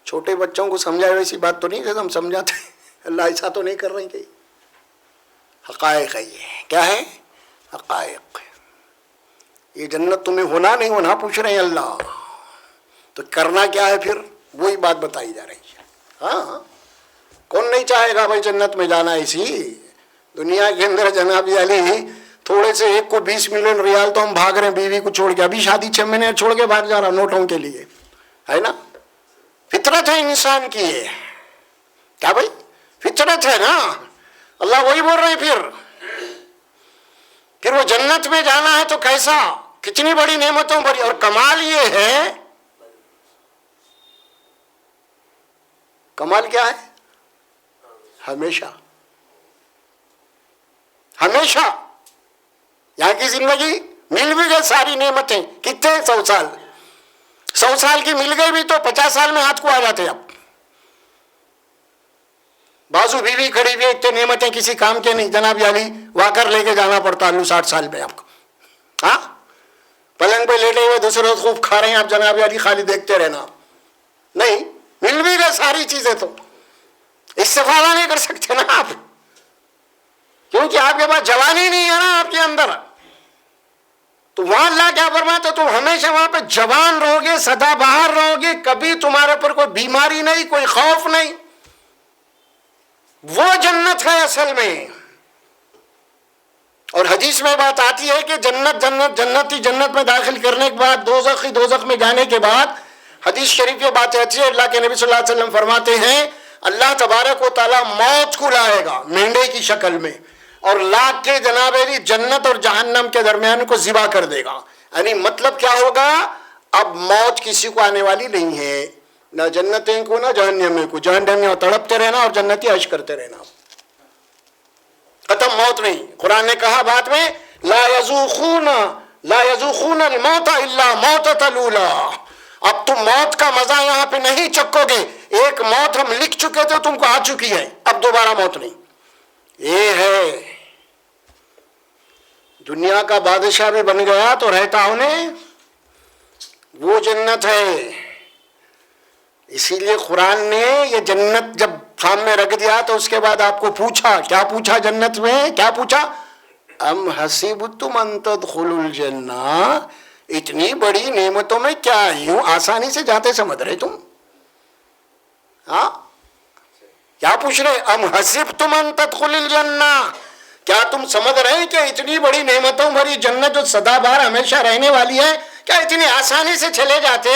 چھوٹے بچوں کو سمجھائے ویسی بات تو نہیں جیسے ہم سمجھاتے ہیں، اللہ ایسا تو نہیں کر رہے کہ حقائق ہے. یہ کیا ہے؟ حقائق. یہ جنت تمہیں ہونا نہیں ہونا پوچھ رہے ہیں اللہ، تو کرنا کیا ہے پھر؟ وہی بات بتائی جا رہی ہے. ہاں کون نہیں چاہے گا بھائی جنت میں جانا؟ اسی دنیا کے اندر جناب علی تھوڑے سے ایک کو 20 ملین ریال تو ہم بھاگ رہے ہیں بیوی کو چھوڑ کے. ابھی شادی 6 مہینے چھوڑ کے بھاگ جا رہا نوٹوں کے لیے، ہے نا؟ فطرت ہے انسان کی ہے کیا بھائی؟ فطرت ہے نا. اللہ وہی بول رہے ہیں. پھر وہ جنت میں جانا ہے تو کیسا، کتنی بڑی نعمتوں بڑی. اور کمال یہ ہے، کمال کیا ہے؟ ہمیشہ ہمیشہ یہاں کی زندگی مل بھی گئی ساری نعمتیں، کتنے 100 سال، 100 سال کی مل گئی بھی تو 50 سال میں ہاتھ کو آ جاتے. اب بازو بیوی کھڑی ہوئی، اتنے نعمتیں کسی کام کے نہیں جناب علی، واکر لے کے جانا پڑتا 60 سال پہ آپ کو. ہاں پلنگ پہ لیٹے ہوئے دوسرے خوب کھا رہے ہیں آپ جناب علی، خالی دیکھتے رہنا. نہیں مل بھی گئے ساری چیزیں تو استفادہ نہیں کر سکتے نا آپ، کیونکہ آپ کے پاس جوانی نہیں ہے نا آپ کے اندر. تو وہاں اللہ کیا فرماتا تم ہمیشہ وہاں پہ جوان رہو گے، سدا بہار رہو گے، کبھی تمہارے پر کوئی بیماری نہیں، کوئی خوف نہیں. وہ جنت ہے اصل میں. اور حدیث میں بات آتی ہے کہ جنتی جنت میں داخل کرنے کے بعد دوزخ میں جانے کے بعد حدیث شریف میں بات آتی ہے، اللہ کے نبی صلی اللہ علیہ وسلم فرماتے ہیں اللہ تبارک و تعالیٰ موت کو لائے گا مینڈے کی شکل میں اور لا کے جناب علی جنت اور جہنم کے درمیان کو ذبح کر دے گا. یعنی مطلب کیا ہوگا، اب موت کسی کو آنے والی نہیں ہے، نہ جنتیں کو نہ جہنم کو. جہنم میں تڑپتے رہنا اور جنتی عیش کرتے رہنا، ختم، موت نہیں. قرآن نے کہا بات میں لا یذوقون الموت الا موتۃ الاولی. اب تم موت کا مزہ یہاں پہ نہیں چکو گے. ایک موت ہم لکھ چکے تھے، تم کو آ چکی ہے، اب دوبارہ موت نہیں. یہ ہے دنیا کا بادشاہ بھی بن گیا تو رہتا انہیں وہ جنت ہے. اسی لیے قرآن نے یہ جنت جب سامنے رکھ دیا تو اس کے بعد آپ کو پوچھا، کیا پوچھا جنت میں، کیا پوچھا، ام حسبتم ان تدخلوا الجنہ، اتنی بڑی نعمتوں میں کیا یوں آسانی سے جاتے سمجھ رہے تم؟ ہاں کیا پوچھ رہے، ام حسبتم ان تدخلوا الجنہ، کیا تم سمجھ رہے ہیں کہ اتنی بڑی نعمتوں بھری جنت جو سدا بہار ہمیشہ رہنے والی ہے، کیا اتنی آسانی سے چلے جاتے؟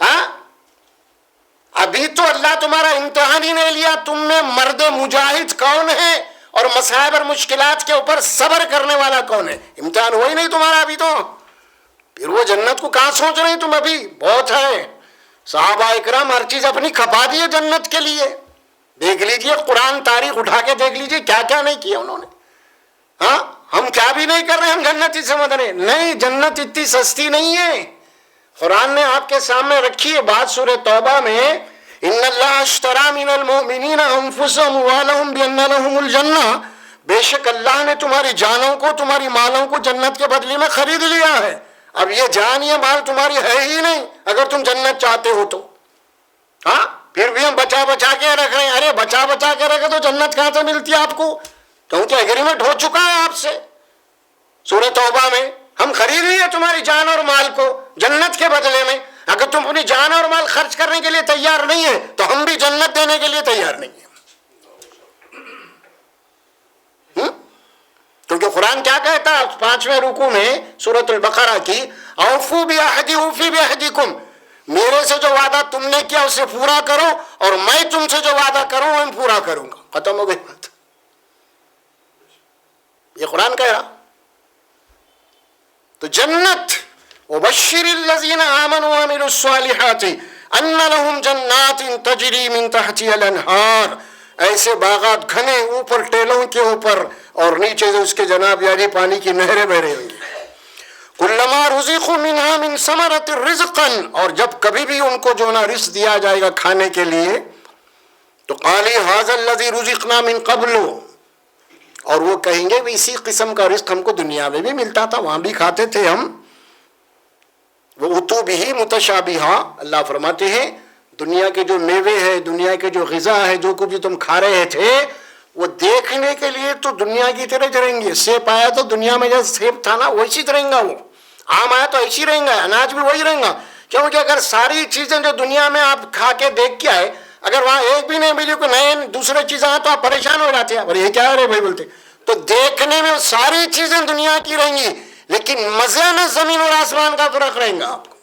ہاں ابھی تو اللہ تمہارا امتحان ہی نہیں لیا. تم میں مرد مجاہد کون ہے اور مصائب اور مشکلات کے اوپر صبر کرنے والا کون ہے؟ امتحان ہوا ہی نہیں تمہارا ابھی تو. پھر وہ جنت کو کہاں سوچ رہے ہیں تم؟ ابھی بہت ہے. صحابہ اکرام ہر چیز اپنی کھپا دیے جنت کے لیے. دیکھ لیجئے قرآن تاریخ اٹھا کے دیکھ لیجئے کیا کیا نہیں کیا انہوں نے. ہاں ہم کیا بھی نہیں کر رہے، ہم جنت ہی سمجھ رہے. نہیں، جنت اتنی سستی نہیں ہے. قرآن نے آپ کے سامنے رکھی ہے بات سورہ توبہ میں، ان اللہ اشتری من المؤمنین انفسهم واموالهم بان لهم الجنہ، بے شک اللہ نے تمہاری جانوں کو، تمہاری مالوں کو جنت کے بدلے میں خرید لیا ہے. اب یہ جان یہ مال تمہاری ہے ہی نہیں اگر تم جنت چاہتے ہو تو. ہاں پھر بھی ہم بچا بچا کے رکھ رہے ہیں. ارے بچا بچا کے رکھے تو جنت کہاں سے ملتی ہے آپ کو؟ کیونکہ ایگریمنٹ ہو چکا ہے آپ سے سورہ توبہ میں. ہم خرید لیے تمہاری جان اور مال کو جنت کے بدلے میں. اگر تم اپنی جان اور مال خرچ کرنے کے لیے تیار نہیں ہے تو ہم بھی جنت دینے کے لیے تیار نہیں ہیں. کیونکہ قرآن کیا کہتا ہے 5ویں رکوع میں سورۃ البقرہ کی، اوفوا بعہدی اوفی بعہدکم، میرے سے جو وعدہ تم نے کیا اسے پورا کرو اور میں تم سے جو وعدہ کروں وہ پورا کروں گا. ختم ہو گئی بات. یہ قرآن کہہ رہا. تو جنت، وبشر الذین آمنوا وعملوا الصالحات ان لهم جنات تجری من تحتها الانہار، ایسے باغات گھنے اوپر ٹیلوں کے اوپر اور نیچے سے اس کے جناب یعنی پانی کی نہریں بہ رہی ہوں گی. کلما رزقوا منها من ثمرۃ رزقا، اور جب کبھی بھی ان کو جو نا رزق دیا جائے گا کھانے کے لیے تو قالوا ھذا الذی رزقنا من قبل، اور وہ کہیں گے بھی اسی قسم کا رزق ہم کو دنیا میں بھی ملتا تھا، وہاں بھی کھاتے تھے ہم. وہ اتو بھی متشابہا، اللہ فرماتے ہیں دنیا کے جو میوے ہیں، دنیا کے جو غذا ہے، جو کچھ بھی تم کھا رہے تھے وہ دیکھنے کے لیے تو دنیا کی طرح رہیں گے. سیب آیا تو دنیا میں جیسے سیب تھا نا ویسی رہیں گا، وہ آم آیا تو ایسی رہیں گا، اناج بھی وہی رہیں گا. کیونکہ اگر ساری چیزیں جو دنیا میں آپ کھا کے دیکھ کے آئے اگر وہاں ایک بھی نہیں ملی کوئی نئے دوسرے چیزیں آئیں تو آپ پریشان ہو جاتے ہیں، اور یہ کیا ہے بھائی بولتے. تو دیکھنے میں ساری چیزیں دنیا کی رہیں گی لیکن مزے میں زمین اور آسمان کا فرق رہیں گا آپ کو.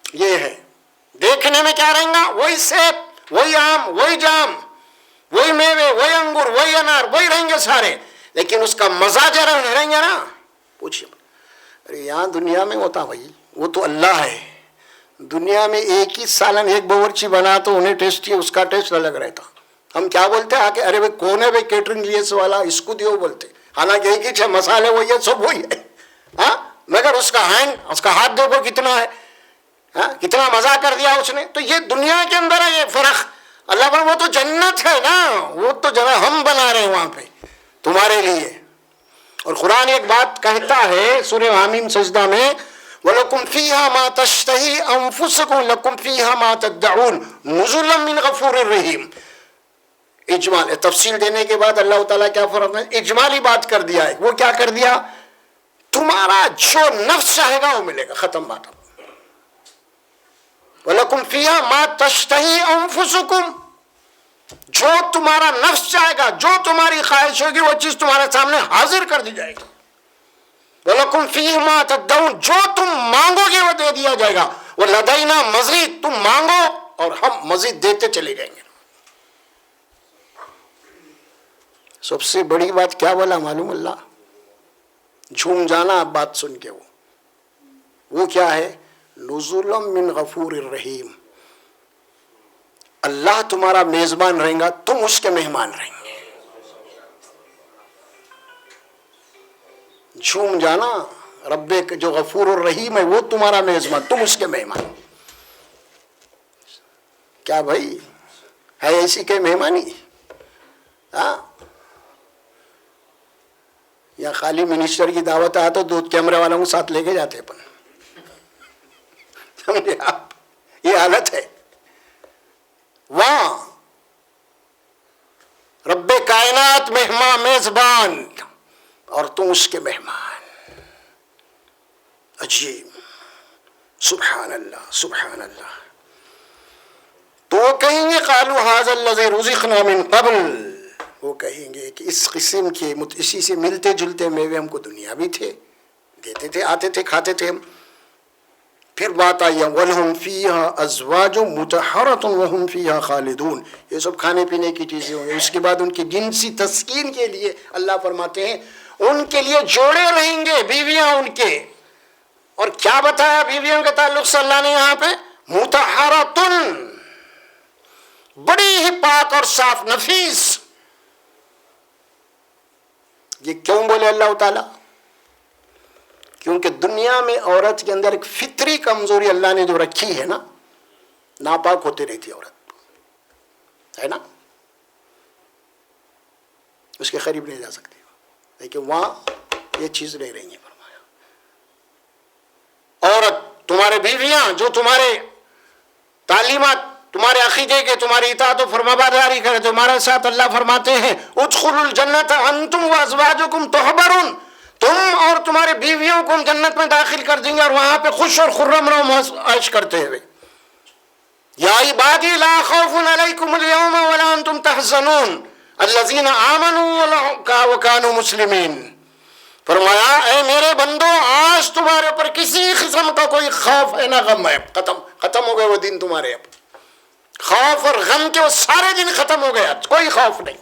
یہ ہے دیکھنے میں کیا رہیں گا، وہی سیب، وہی آم، وہی جام، وہی میوے، وہی انگور، وہی انار، وہی رہیں گے سارے، لیکن اس کا مزہ ذرا رہیں گے نا. پوچھئے ارے یہاں دنیا میں ہوتا بھائی، وہ تو اللہ ہے. دنیا میں ایک ہی سالن ایک باورچی بنا تو انہیں ٹیسٹی اس کا ٹیسٹ الگ رہتا. ہم کیا بولتے ہیں آگے، ارے بھائی کون ہے بھائی کیٹرنگ لیس والا، اس کو دیو بولتے، حالانکہ ایک ہی مسالے وہی ہے، سب وہی ہے. ہاں مگر اس کا ہینڈ، اس کا ہاتھ دیکھو کتنا ہے، ہاں کتنا مزہ کر دیا اس نے. تو یہ دنیا کے اندر ہے یہ فرق. اللہ پر وہ تو جنت ہے نا، وہ تو جگہ ہم بنا رہے ہیں وہاں پہ تمہارے لیے. اور قرآن ایک بات کہتا ہے سورہ حامیم سجدہ میں، وَلَكُمْ فِيهَا مَا تَشْتَهِي أَنفُسُكُمْ لَكُمْ فِيهَا مَا تَدَّعُونَ نُزُلًا مِّن غَفُورٍ رَحِيمٍ. اجمال تفصیل دینے کے بعد اللہ تعالیٰ کیا فرماتے ہیں؟ اجمالی بات کر دیا ہے. وہ کیا کر دیا؟ تمہارا جو نفس چاہے گا وہ ملے گا. ختم بات. وَلَكُمْ فِيهَا مَا تَشْتَهِي أَنفُسُكُمْ جو تمہارا نفس چاہے گا، جو تمہاری خواہش ہوگی وہ چیز تمہارے سامنے حاضر کر دی جائے گی. وَلَكُمْ فِيهِ مَا تَدَّعُونَ جو تم مانگو گے وہ دے دیا جائے گا. وَلَدَيْنَا مَزِيدٌ تم مانگو اور ہم مزید دیتے چلے جائیں گے. سب سے بڑی بات کیا بولا معلوم؟ اللہ جھوم جانا اب بات سن کے. وہ کیا ہے؟ نزلا من غفور الرحیم. اللہ تمہارا میزبان رہیں گا، تم اس کے مہمان رہیں گے. جھوم جانا. رب جو غفور الرحیم ہے وہ تمہارا میزبان، تم اس کے مہمان. کیا بھائی ہے ایسی کہ مہمانی؟ ہاں، یا خالی منسٹر کی دعوت آ تو 2 کیمرے والوں کو ساتھ لے کے جاتے اپن. سمجھے آپ؟ یہ حالت ہے. وہاں رب کائنات مہمان میزبان اور تم اس کے مہمان. عجیب. سبحان اللہ سبحان اللہ. تو وہ کہیں گے قالوا ھذا الذی رزقنا من قبل. وہ کہیں گے کہ اس قسم کے اسی سے ملتے جلتے میوے ہم کو دنیا بھی تھے، دیتے تھے، آتے تھے، کھاتے تھے ہم. پھر بات آئی وَلَهُمْ فِيهَا أَزْوَاجٌ مُطَهَّرَةٌ وَهُمْ فِيهَا خَالِدُونَ. یہ سب کھانے پینے کی چیزیں ہوں گی. اس کے بعد ان کی جنسی تسکین کے لیے اللہ فرماتے ہیں ان کے لیے جوڑے رہیں گے، بیویاں ان کے. اور کیا بتایا بیویوں کے تعلق سے اللہ نے یہاں پہ؟ مُطَهَّرَةٌ، بڑی ہی پاک اور صاف نفیس. یہ کیوں بولے اللہ تعالیٰ؟ کیونکہ دنیا میں عورت کے اندر ایک فطری کمزوری اللہ نے جو رکھی ہے نا، ناپاک ہوتی رہتی عورت ہے نا، اس کے قریب نہیں جا سکتی. لیکن وہاں یہ چیز نہیں رہیں گی. فرمایا عورت تمہارے بیویاں جو تمہارے تعلیمات، تمہارے عقیدے کے، تمہاری اطاعت و فرمانبرداری کرے، تمہارے ساتھ اللہ فرماتے ہیں ادخلوا الجنت انتم وازواجکم تحبرون. تم اور تمہارے بیویوں کو ہم جنت میں داخل کر دیں گے اور وہاں پہ خوش اور خرم رہو عیش کرتے ہوئے. یا عبادی لا خوف علیکم اليوم ولا انتم تحزنون الذین آمنوا وکانوا مسلمین. فرمایا اے میرے بندو آج تمہارے اوپر کسی قسم کا کوئی خوف ہے نہ غم ہے. ختم ہو گئے وہ دن تمہارے. اب خوف اور غم کے وہ سارے دن ختم ہو گیا، کوئی خوف نہیں.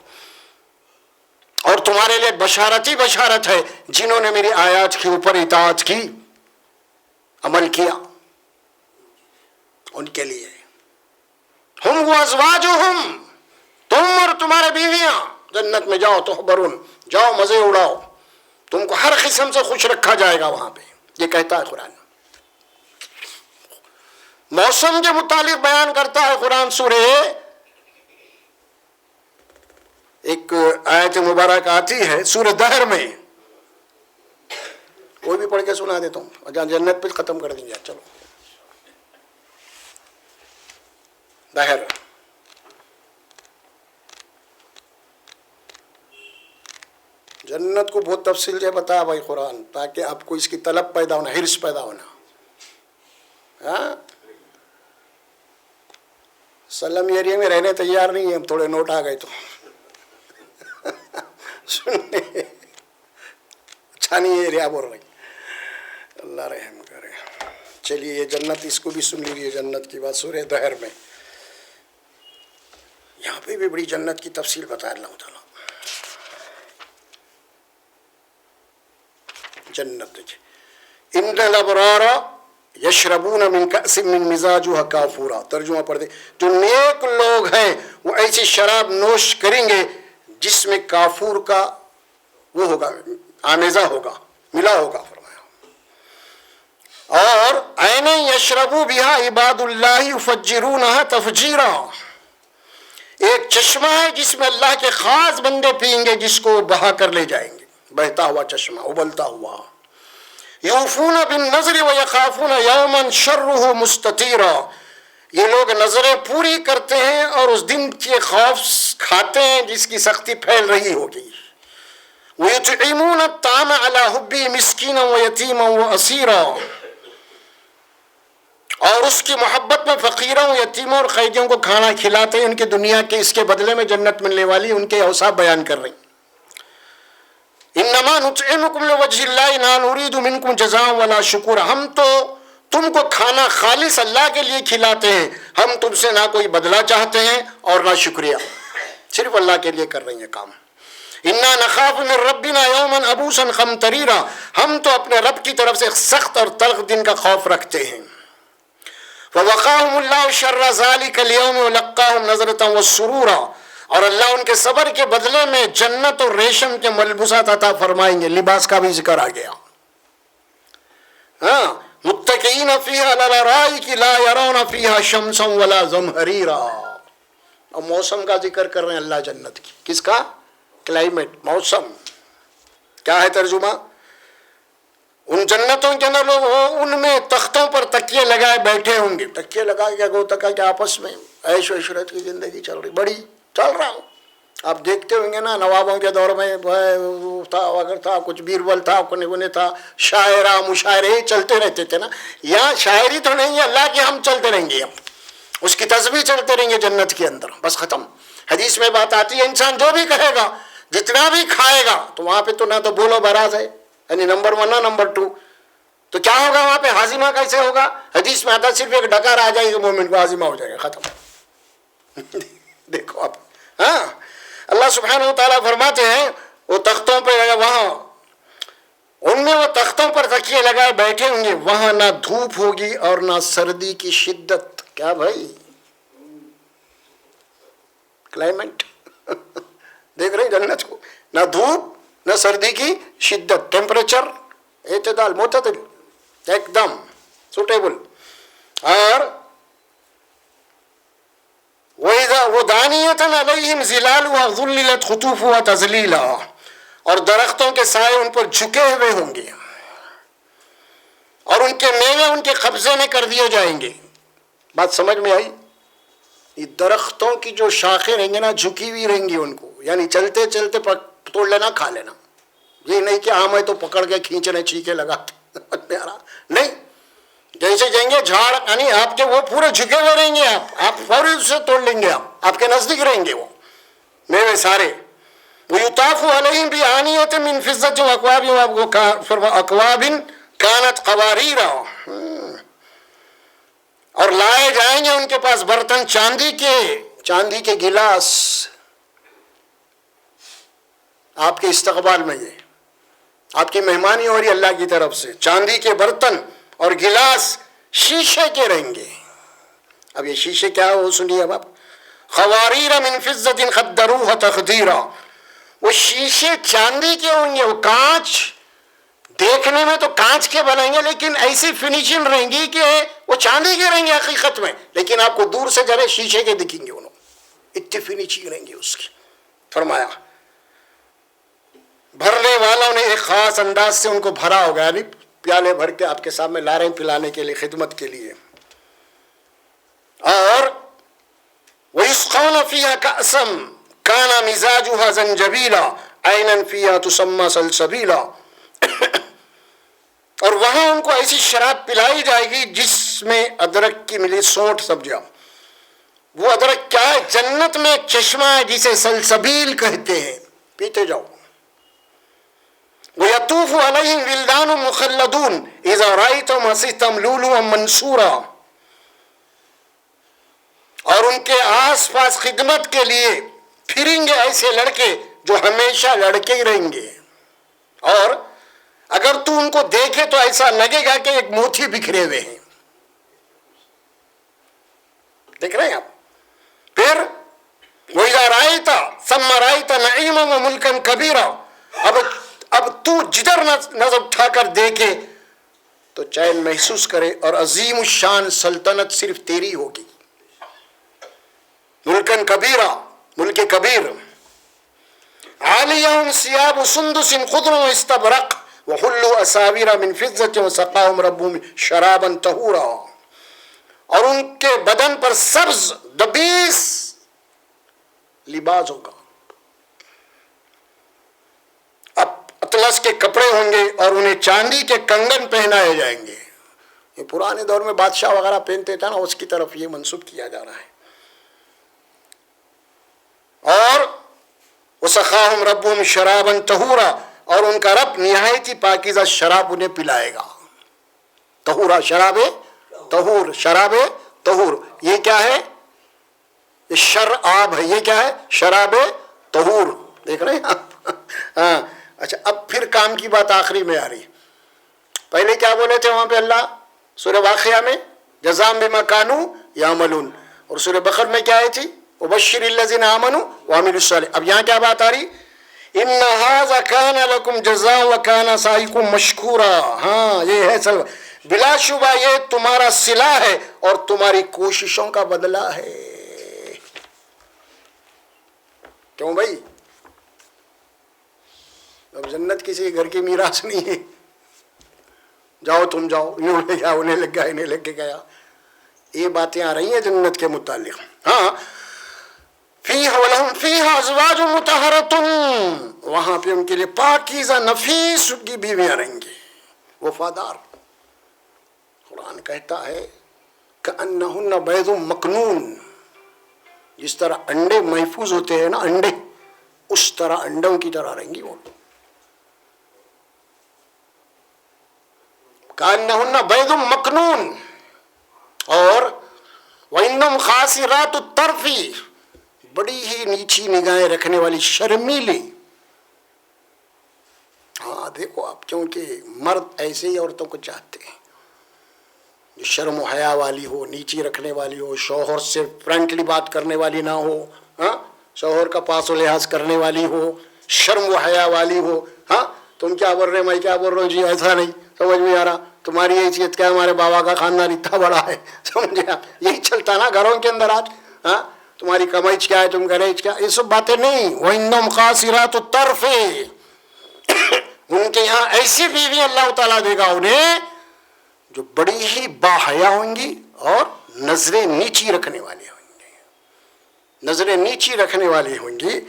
اور تمہارے لیے بشارت ہی بشارت ہے جنہوں نے میری آیات کے اوپر اطاعت کی، عمل کیا، ان کے لیے. ہم وازواجہم، تم اور تمہارے بیویاں جنت میں جاؤ، تحبرون، جاؤ مزے اڑاؤ، تم کو ہر قسم سے خوش رکھا جائے گا وہاں پہ. یہ کہتا ہے قرآن. موسم کے متعلق بیان کرتا ہے قرآن. سورہ ایک آیت مبارک آتی ہے سورہ دہر میں، کوئی بھی پڑھ کے سنا دیتا ہوں، جنت پہ ختم کر دیں گے. چلو دہر. جنت کو بہت تفصیل سے بتایا بھائی قرآن، تاکہ آپ کو اس کی طلب پیدا ہونا، حرص پیدا ہونا. ہاں سلم ایریا میں رہنے تیار نہیں ہیں ہم، تھوڑے نوٹ آ گئے تو سننے اچھا نہیں ایریا بول رہے. اللہ رحم کرے. چلیے یہ جنت اس کو بھی سن لیجیے، جنت کی بات سورہ دہر میں. یہاں پہ بھی بڑی جنت کی تفصیل بتا اللہ تعالیٰ. جنت ان الابرار یشربون من کأس من مزاجها کافورا. ترجمہ پڑھ دے. جو نیک لوگ ہیں وہ ایسی شراب نوش کریں گے جس میں کافور کا وہ ہوگا، آمیزہ ہوگا، ملا ہوگا. فرمایا اور عین یشربو بہا عباد اللہ یفجرونہا تفجیرا. ایک چشمہ ہے جس میں اللہ کے خاص بندے پئیں گے، جس کو بہا کر لے جائیں گے. بہتا ہوا چشمہ، ابلتا ہوا. یوفون بالنذر ویخافون یوما شرہ مستطیرا، یہ لوگ نظریں پوری کرتے ہیں اور اس دن کے خوف کھاتے ہیں جس کی سختی پھیل رہی ہوگی۔ وَيُطْعِمُونَ الطَّعَامَ عَلَىٰ حُبِّهِ مِسْكِينًا وَيَتِيمًا وَأَسِيرًا، اور اس کی محبت میں فقیروں، یتیموں اور قیدیوں کو کھانا کھلاتے ہیں، ان کی دنیا کے اس کے بدلے میں جنت ملنے والی ان کے اوصاف بیان کر رہی۔ انما نطعمکم لوجہ اللہ لا نرید منکم جزاء ولا شکورا، ہم تو تم کو کھانا خالص اللہ کے لیے کھلاتے ہیں، ہم تم سے نہ کوئی بدلہ چاہتے ہیں اور نہ شکریہ، صرف اللہ کے لیے کر رہی ہیں کام۔ انا نخاف من ربنا یوما عبوسا قمطریرا، ہم تو اپنے رب کی طرف سے ایک سخت اور تلخ دن کا خوف رکھتے ہیں۔ فوقاهم اللہ شر ذلک اليوم ولقاهم نظرة وسرورا، اور اللہ ان کے صبر کے بدلے میں جنت اور ریشم کے ملبوسات عطا فرمائیں گے، لباس کا بھی ذکر آ گیا۔ ہاں، متکئین فیہا علی الارائک لا یرون فیہا شمسا ولا زمہریرا، اور موسم کا ذکر کر رہے ہیں اللہ جنت کی، کس کا؟ کلائمیٹ، موسم۔ کیا ہے ترجمہ؟ ان جنتوں کے اندر لوگ ان میں تختوں پر تکیے لگائے بیٹھے ہوں گے، تکیے لگا کے گو تکا کے آپس میں عیش و عشرت کی زندگی چل رہی، بڑی چل رہا ہوں۔ آپ دیکھتے ہوں گے نا، نوابوں کے دور میں تھا، اگر تھا کچھ بیربل تھا، کونے تھا، شاعرہ مشاعرے ہی چلتے رہتے تھے نا۔ یہاں شاعری تو نہیں ہے، اللہ کے ہم چلتے رہیں گے، اب اس کی تسبیح چلتے رہیں گے جنت کے اندر، بس ختم۔ حدیث میں بات آتی ہے انسان جو بھی کہے گا، جتنا بھی کھائے گا، تو وہاں پہ تو نہ تو بولو براز ہے، یعنی نمبر 1 نہ نمبر 2، تو کیا ہوگا وہاں پہ؟ ہاضمہ کیسے ہوگا؟ حدیث میں آتا صرف ایک ڈکار آ جائے گا، مومن کو ہاضمہ ہو جائے گا، ختم۔ دیکھو آپ، ہاں، اللہ سبحانہ و تعالیٰ فرماتے ہیں وہ تختوں پہ وہاں ان میں وہ تختوں پر تکیے لگائے بیٹھے ہوں گے، وہاں نہ دھوپ ہوگی اور نہ سردی کی شدت۔ کیا بھائی کلائمیٹ دیکھ رہے ہیں جنت کو، نہ دھوپ نہ سردی کی شدت، ٹیمپریچر اعتدال، معتدل، ایک دم سوٹیبل۔ اور وَدَانِيَةً عَلَيْهِمْ ظِلَالُهَا ظُلِّلَتْ قُطُوفُهَا تَظْلِيلًا، اور درختوں کے سائے ان پر جھکے ہوئے ہوں گے اور ان کے میوے ان کے قبضے میں کر دیے جائیں گے۔ بات سمجھ میں آئی؟ یہ درختوں کی جو شاخیں رہیں گے نا، جھکی ہوئی رہیں گی ان کو، یعنی چلتے چلتے توڑ لینا، کھا لینا، یہ نہیں کہ ہمیں تو پکڑ کے کھینچنے چھینکے لگاتے نہیں، جیسے جائیں گے جھاڑ، یعنی آپ کے وہ پورے جھکے ہوئے رہیں گے، آپ فوری اسے توڑ لیں گے، آپ کے نزدیک رہیں گے وہ میوے سارے۔ وَيُطَافُ عَلَيْهِمْ بِآنِيَةٍ مِّن فِضَّةٍ وَأَكْوَابٍ كَانَتْ قَوَارِيرَ، اور لائے جائیں گے ان کے پاس برتن چاندی کے گلاس، آپ کے استقبال میں، یہ آپ کی مہمانی ہو رہی اللہ کی طرف سے، چاندی کے برتن اور گلاس شیشے کے رہیں گے۔ اب یہ شیشے کیا ہو سنیے اب آپ، خواریر من فضة قدروها تقدیرا، وہ شیشے چاندی کے ہوں گے، وہ کانچ دیکھنے میں تو کانچ کے بنیں گے، لیکن ایسی فنیشنگ رہیں گی کہ وہ چاندی کے رہیں گے حقیقت میں، لیکن آپ کو دور سے جرے شیشے کے دکھیں گے، انہوں اتنی فنیشنگ رہیں گی اس کی۔ فرمایا بھرنے والوں نے ایک خاص انداز سے ان کو بھرا ہوگا، یعنی پیالے بھر کے آپ کے سامنے لا رہے ہیں پلانے کے لیے، خدمت کے لیے۔ اور وَيُسْقَوْنَ فِيهَا كَأْسًا كَانَ مِزَاجُهَا زَنْجَبِيلًا عَيْنًا فِيهَا تُسَمَّى سَلْسَبِيلًا، اور وہاں ان کو ایسی شراب پلائی جائے گی جس میں ادرک کی ملی سونٹ سبزیاں۔ وہ ادرک کیا ہے؟ جنت میں ایک چشمہ ہے جسے سلسبیل کہتے ہیں، پیتے جاؤ۔ وَيَطُوفُ عَلَيْهِمْ وِلْدَانٌ مُخَلَّدُونَ إِذَا رَأَيْتَهُمْ حَسِبْتَهُمْ لُؤْلُؤًا مَّنثُورًا، اور ان کے آس پاس خدمت کے لیے پھریں گے ایسے لڑکے جو ہمیشہ لڑکے ہی رہیں گے، اور اگر تو ان کو دیکھے تو ایسا لگے گا کہ ایک موتی بکھرے ہوئے ہیں۔ دیکھ رہے ہیں آپ؟ پھر وَإِذَا رَأَيْتَ ثَمَّ رَأَيْتَ نَعِيمًا وَمُلْكًا كَبِيرًا، اب تو جدھر نظر اٹھا کر دیکھے تو چین محسوس کرے، اور عظیم الشان سلطنت صرف تیری ہوگی۔ ملکن کبیرہ، ملک کبیر۔ عالیہم ثیاب سندس خضر واستبرق وحلوا اساور من فضة وسقاهم ربهم شرابا طہورا، اور ان کے بدن پر سبز دبیس لباس ہوگا، اب اطلس کے کپڑے ہوں گے اور انہیں چاندی کے کنگن پہنائے جائیں گے. یہ پرانے دور میں بادشاہ وغیرہ پہنتے تھے نا، اس کی طرف یہ منسوب کیا جا رہا ہے. اور وسقاهم ربهم شرابا طہورا، اور ان کا رب نہایت ہی پاکیزہ شراب انہیں پلائے گا. طہورا شراب طہور، شراب طہور، یہ کیا ہے؟ یہ شراب ہے. یہ کیا ہے؟ شراب طہور. دیکھ رہے ہیں آپ؟ ہاں اچھا، اب پھر کام کی بات آخری میں آ رہی ہے. پہلے کیا بولے تھے وہاں پہ اللہ سورہ واقعہ میں؟ جزاء بما كانوا يعملون. اور سورہ بقرہ میں کیا ہے تھی؟ وبشر الذين آمنوا وعملوا الصالحات. اب یہاں کیا بات آ رہی؟ ان هذا كان لكم جزاء وكان سعيكم مشكورا. ہاں یہ ہے سلو، بلا شبہ یہ تمہارا صلہ ہے اور تمہاری کوششوں کا بدلہ ہے. کیوں بھائی؟ اب جنت کسی گھر کی میراث نہیں ہے، جاؤ تم جاؤ، انہوں نے گیا انہیں لگ گیا انہیں لگ کے گیا. یہ باتیں آ رہی ہیں جنت کے متعلق. ہاں فیہا ولہم فیہا ازواج مطہرۃ، وہاں پہ ان کے لیے پاکیزہ نفیس کی بیویاں رہیں گی، وفادار. قرآن کہتا ہے کأنہن بیض مکنون، جس طرح انڈے محفوظ ہوتے ہیں نا انڈے، اس طرح انڈوں کی طرح رہیں گی وہ. کأنہن بیض مکنون. اور وَإِنَّهُمْ خَاسِرَاتُ الطَّرْفِ، بڑی ہی نیچی نگاہیں رکھنے والی، شرمیلی. ہاں دیکھو آپ، کیونکہ مرد ایسے ہی عورتوں کو چاہتے ہیں جو شرم و حیا والی ہو، نیچی رکھنے والی ہو، شوہر سے فرینکلی بات کرنے والی نہ ہو، ہاں شوہر کا پاس و لحاظ کرنے والی ہو، شرم و حیا والی ہو. ہاں تم کیا بول رہے، میں کیا بول رہا ہوں، جی ایسا نہیں، سمجھ میں آ رہا، تمہاری حیثیت کیا ہے، ہمارے بابا کا خاندان اتنا بڑا ہے، سمجھے آپ؟ یہی چلتا نا گھروں کے اندر آج. ہاں تمہاری کمائی کیا ہے، تم کرے کیا، یہ سب باتیں نہیں. وَإِنَّهُمْ قَاصِرَاتُ الطَّرْفِ، ان کے یہاں ایسی بیوی اللہ تعالیٰ دے گا انہیں جو بڑی ہی باحیا ہوں گی اور نظریں نیچی رکھنے والی ہوں گی، نظریں نیچی رکھنے والی ہوں گی.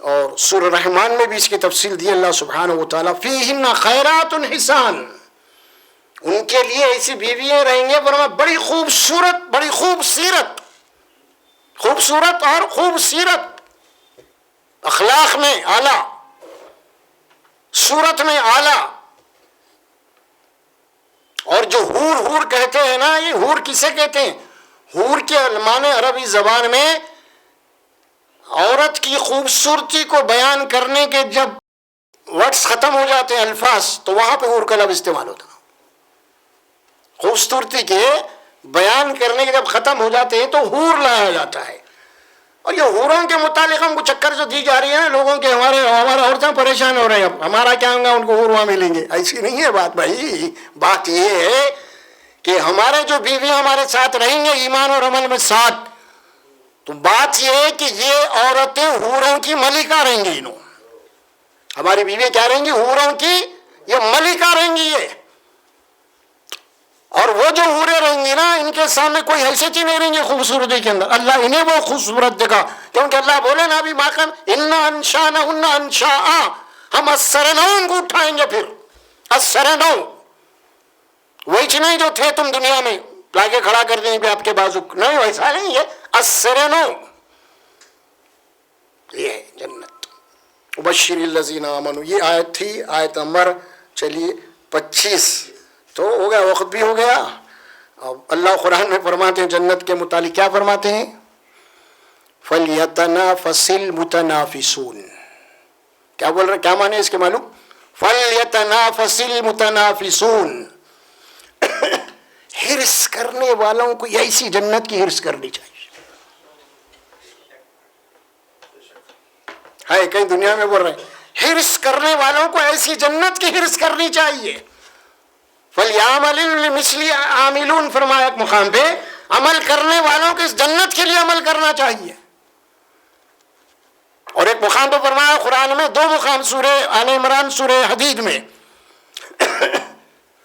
اور سورہ رحمان میں بھی اس کی تفصیل دی اللہ سبحانہ و تعالیٰ، فیہن خیرات حسان، ان کے لیے ایسی بیویاں رہیں گے فرمایا بڑی خوبصورت، بڑی خوبصیرت، خوبصورت اور خوبصیرت، اخلاق میں اعلیٰ، صورت میں اعلیٰ. اور جو حور حور کہتے ہیں نا، یہ حور کسے کہتے ہیں؟ حور کے معنی عربی زبان میں عورت کی خوبصورتی کو بیان کرنے کے جب ورڈز ختم ہو جاتے ہیں، الفاظ، تو وہاں پہ حور کا لفظ استعمال ہوتا ہے. خوبصورتی کے بیان کرنے کے جب ختم ہو جاتے ہیں تو حور لایا جاتا ہے. اور یہ حوروں کے متعلق ہم کو چکر جو دی جا رہی ہے نا لوگوں کے، ہمارے عورتیں پریشان ہو رہے ہیں، اب ہمارا کیا ہوگا، ان کو حور وہاں ملیں گے. ایسی نہیں ہے بات بھائی. بات یہ ہے کہ ہمارے جو بیویاں ہمارے ساتھ رہیں گے ایمان اور عمل میں ساتھ، تو بات یہ ہے کہ یہ عورتیں حوروں کی ملکہ رہیں گی. انہوں ہماری بیوی کیا رہیں گی؟ حوروں کی یہ ملکہ رہیں گی یہ. اور وہ جو حوریں رہیں گی نا، ان کے سامنے کوئی حیثیت ہی نہیں رہیں گی خوبصورتی کے اندر. اللہ انہیں وہ خوبصورت دکھا، کیونکہ اللہ بولے نا ابھی ماقن انا انشانہن انشاء، ہم اسرنو ان کو اٹھائیں گے. پھر اسرنو وہی نہیں جو تھے تم دنیا میں لا کے کھڑا کر دیں گے آپ کے بازو، نہیں ویسا نہیں ہے، اسرنو. یہ ہے جنت. وبشر الذین آمنوا، یہ آیت تھی، آیت نمبر چلیے 25. تو ہو گیا، وقت بھی ہو گیا. اب اللہ قرآن میں فرماتے ہیں جنت کے متعلق، کیا فرماتے ہیں؟ فَلْيَتَنَافَسِ الْمُتَنَافِسُونَ. کیا بول رہے، کیا معنی ہے اس کے معلوم؟ فَلْيَتَنَافَسِ الْمُتَنَافِسُونَ. حرص کرنے والوں کو ایسی جنت کی حرص کرنی چاہیے. ہے کہیں دنیا میں بول رہے ہیں، حرص کرنے والوں کو ایسی جنت کی حرص کرنی چاہیے. فَلْيَعْمَلِ لِمِثْلِ عَامِلُونَ فرمایا ایک مقام پہ، عمل کرنے والوں کو اس جنت کے لیے عمل کرنا چاہیے. اور ایک مقام پہ فرمایا قرآن میں، دو مقام، سورہ آل عمران، سورہ حدید میں،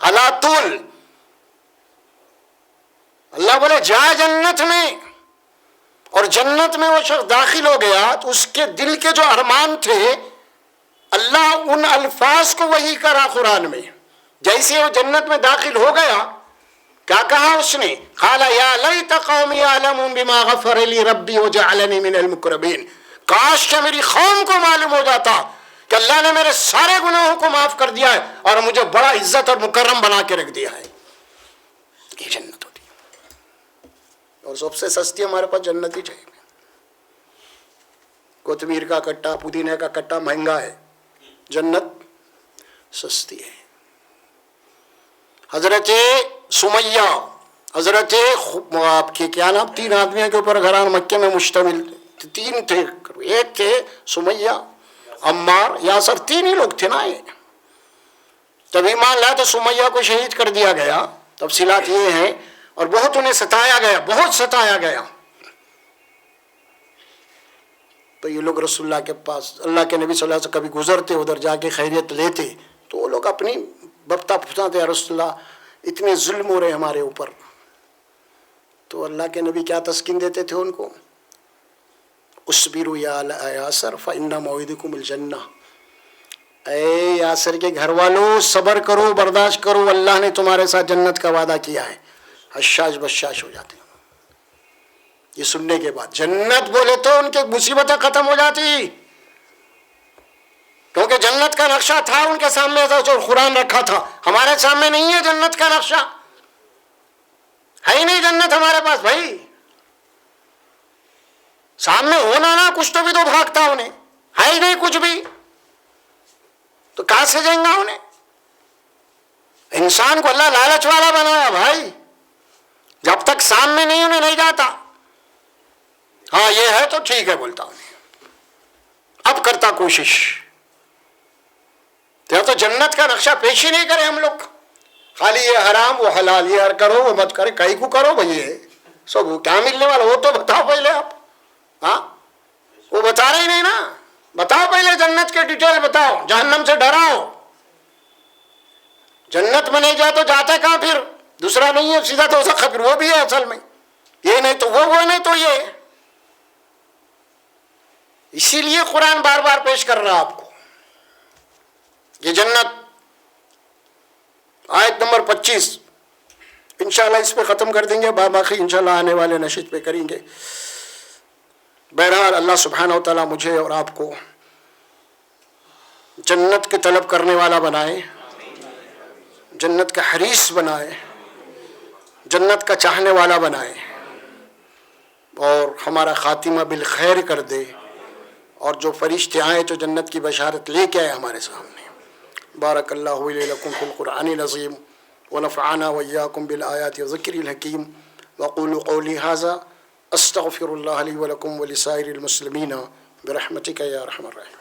علی طول. اللہ بولے جا جنت میں، اور جنت میں وہ شخص داخل ہو گیا تو اس کے دل کے جو ارمان تھے اللہ ان الفاظ کو وحی کرا قرآن میں. جیسے وہ جنت میں داخل ہو گیا کیا کہا اس نے؟ قال یا لیت قومی یعلمون بما غفر لی ربی وجعلنی من المقربین. کاش کہ میری قوم کو معلوم ہو جاتا کہ اللہ نے میرے سارے گناہوں کو معاف کر دیا ہے اور مجھے بڑا عزت اور مکرم بنا کے رکھ دیا ہے. یہ جنت ہوتی ہے، اور سب سے سستی ہمارے پاس جنت ہی چاہیے. کوتمیر کا کٹا، پودینے کا کٹا مہنگا ہے، جنت سستی ہے. حضرت سمیہ، حضرت آپ کے کیا نام، 3 آدمیوں کے اوپر گھران مکے میں مشتمل، 3 تھے، ایک تھے سمیہ، عمار، یاسر، 3 ہی لوگ تھے نا. یہ جب ایمان لایا تو سمیہ کو شہید کر دیا گیا. تفصیلات یہ ہیں، اور بہت انہیں ستایا گیا، بہت ستایا گیا. تو یہ لوگ رسول اللہ کے پاس، اللہ کے نبی صلی اللہ علیہ وسلم کبھی گزرتے ادھر جا کے خیریت لیتے تو وہ لوگ اپنی بپتا پھساتے، یا رسول اللہ اتنے ظلم ہو رہے ہمارے اوپر. تو اللہ کے نبی کیا تسکین دیتے تھے ان کو؟ اصبروا یا یاسر فإن موعدکم الجنہ. اے یاسر کے گھر والوں، صبر کرو، برداشت کرو، اللہ نے تمہارے ساتھ جنت کا وعدہ کیا ہے. حشاش بشاش ہو جاتے. یہ سننے کے بعد جنت بولے تو ان کی مصیبتیں ختم ہو جاتی، کیونکہ جنت کا نقشہ تھا ان کے سامنے، جو قرآن رکھا تھا. ہمارے سامنے نہیں ہے جنت کا نقشہ، ہے ہی نہیں جنت ہمارے پاس بھائی. سامنے ہونا نا کچھ تو بھی تو بھاگتا انہیں، ہے ہی نہیں کچھ بھی، تو کہاں سے جائیں گا انہیں؟ انسان کو اللہ لالچ والا بنایا بھائی، جب تک سامنے نہیں انہیں نہیں جاتا. ہاں یہ ہے تو ٹھیک ہے بولتا ہوں، اب کرتا کوشش. تو جنت کا نقشہ پیش ہی نہیں کرے ہم لوگ، خالی یہ حرام وہ حلال، یہ کرو وہ مت کرے، کہیں کو کرو بھائی. یہ سب کیا ملنے والا وہ تو بتاؤ پہلے آپ. ہاں وہ بتا رہے ہی نہیں نا، بتاؤ پہلے جنت کے ڈیٹیل بتاؤ، جہنم سے ڈراؤ. جنت میں نہیں جائے تو جاتے کہاں پھر؟ دوسرا نہیں ہے سیدھا تو سکھا، پھر وہ بھی ہے اصل میں، یہ نہیں تو وہ نہیں تو یہ. اسی لیے قرآن بار بار پیش کر رہا آپ کو یہ جنت. آیت نمبر 25 انشاءاللہ اس پہ ختم کر دیں گے، باقی انشاءاللہ آنے والے نشید پہ کریں گے. بہرحال اللہ سبحانہ و تعالیٰ مجھے اور آپ کو جنت کے طلب کرنے والا بنائے، جنت کا حریص بنائے، جنت کا چاہنے والا بنائے، اور ہمارا خاتمہ بالخیر کر دے. اور جو فرشتے آئے تو جنت کی بشارت لے کے آئے ہمارے سامنے. بارک اللہ لی لکم فی القرآن العظیم ونفعنا وإیاکم بالآیات والذکر الحکیم. وقولوا قولی ھذا استغفر اللہ لی ولکم ولسائر المسلمین برحمتک یا ارحم الراحمین.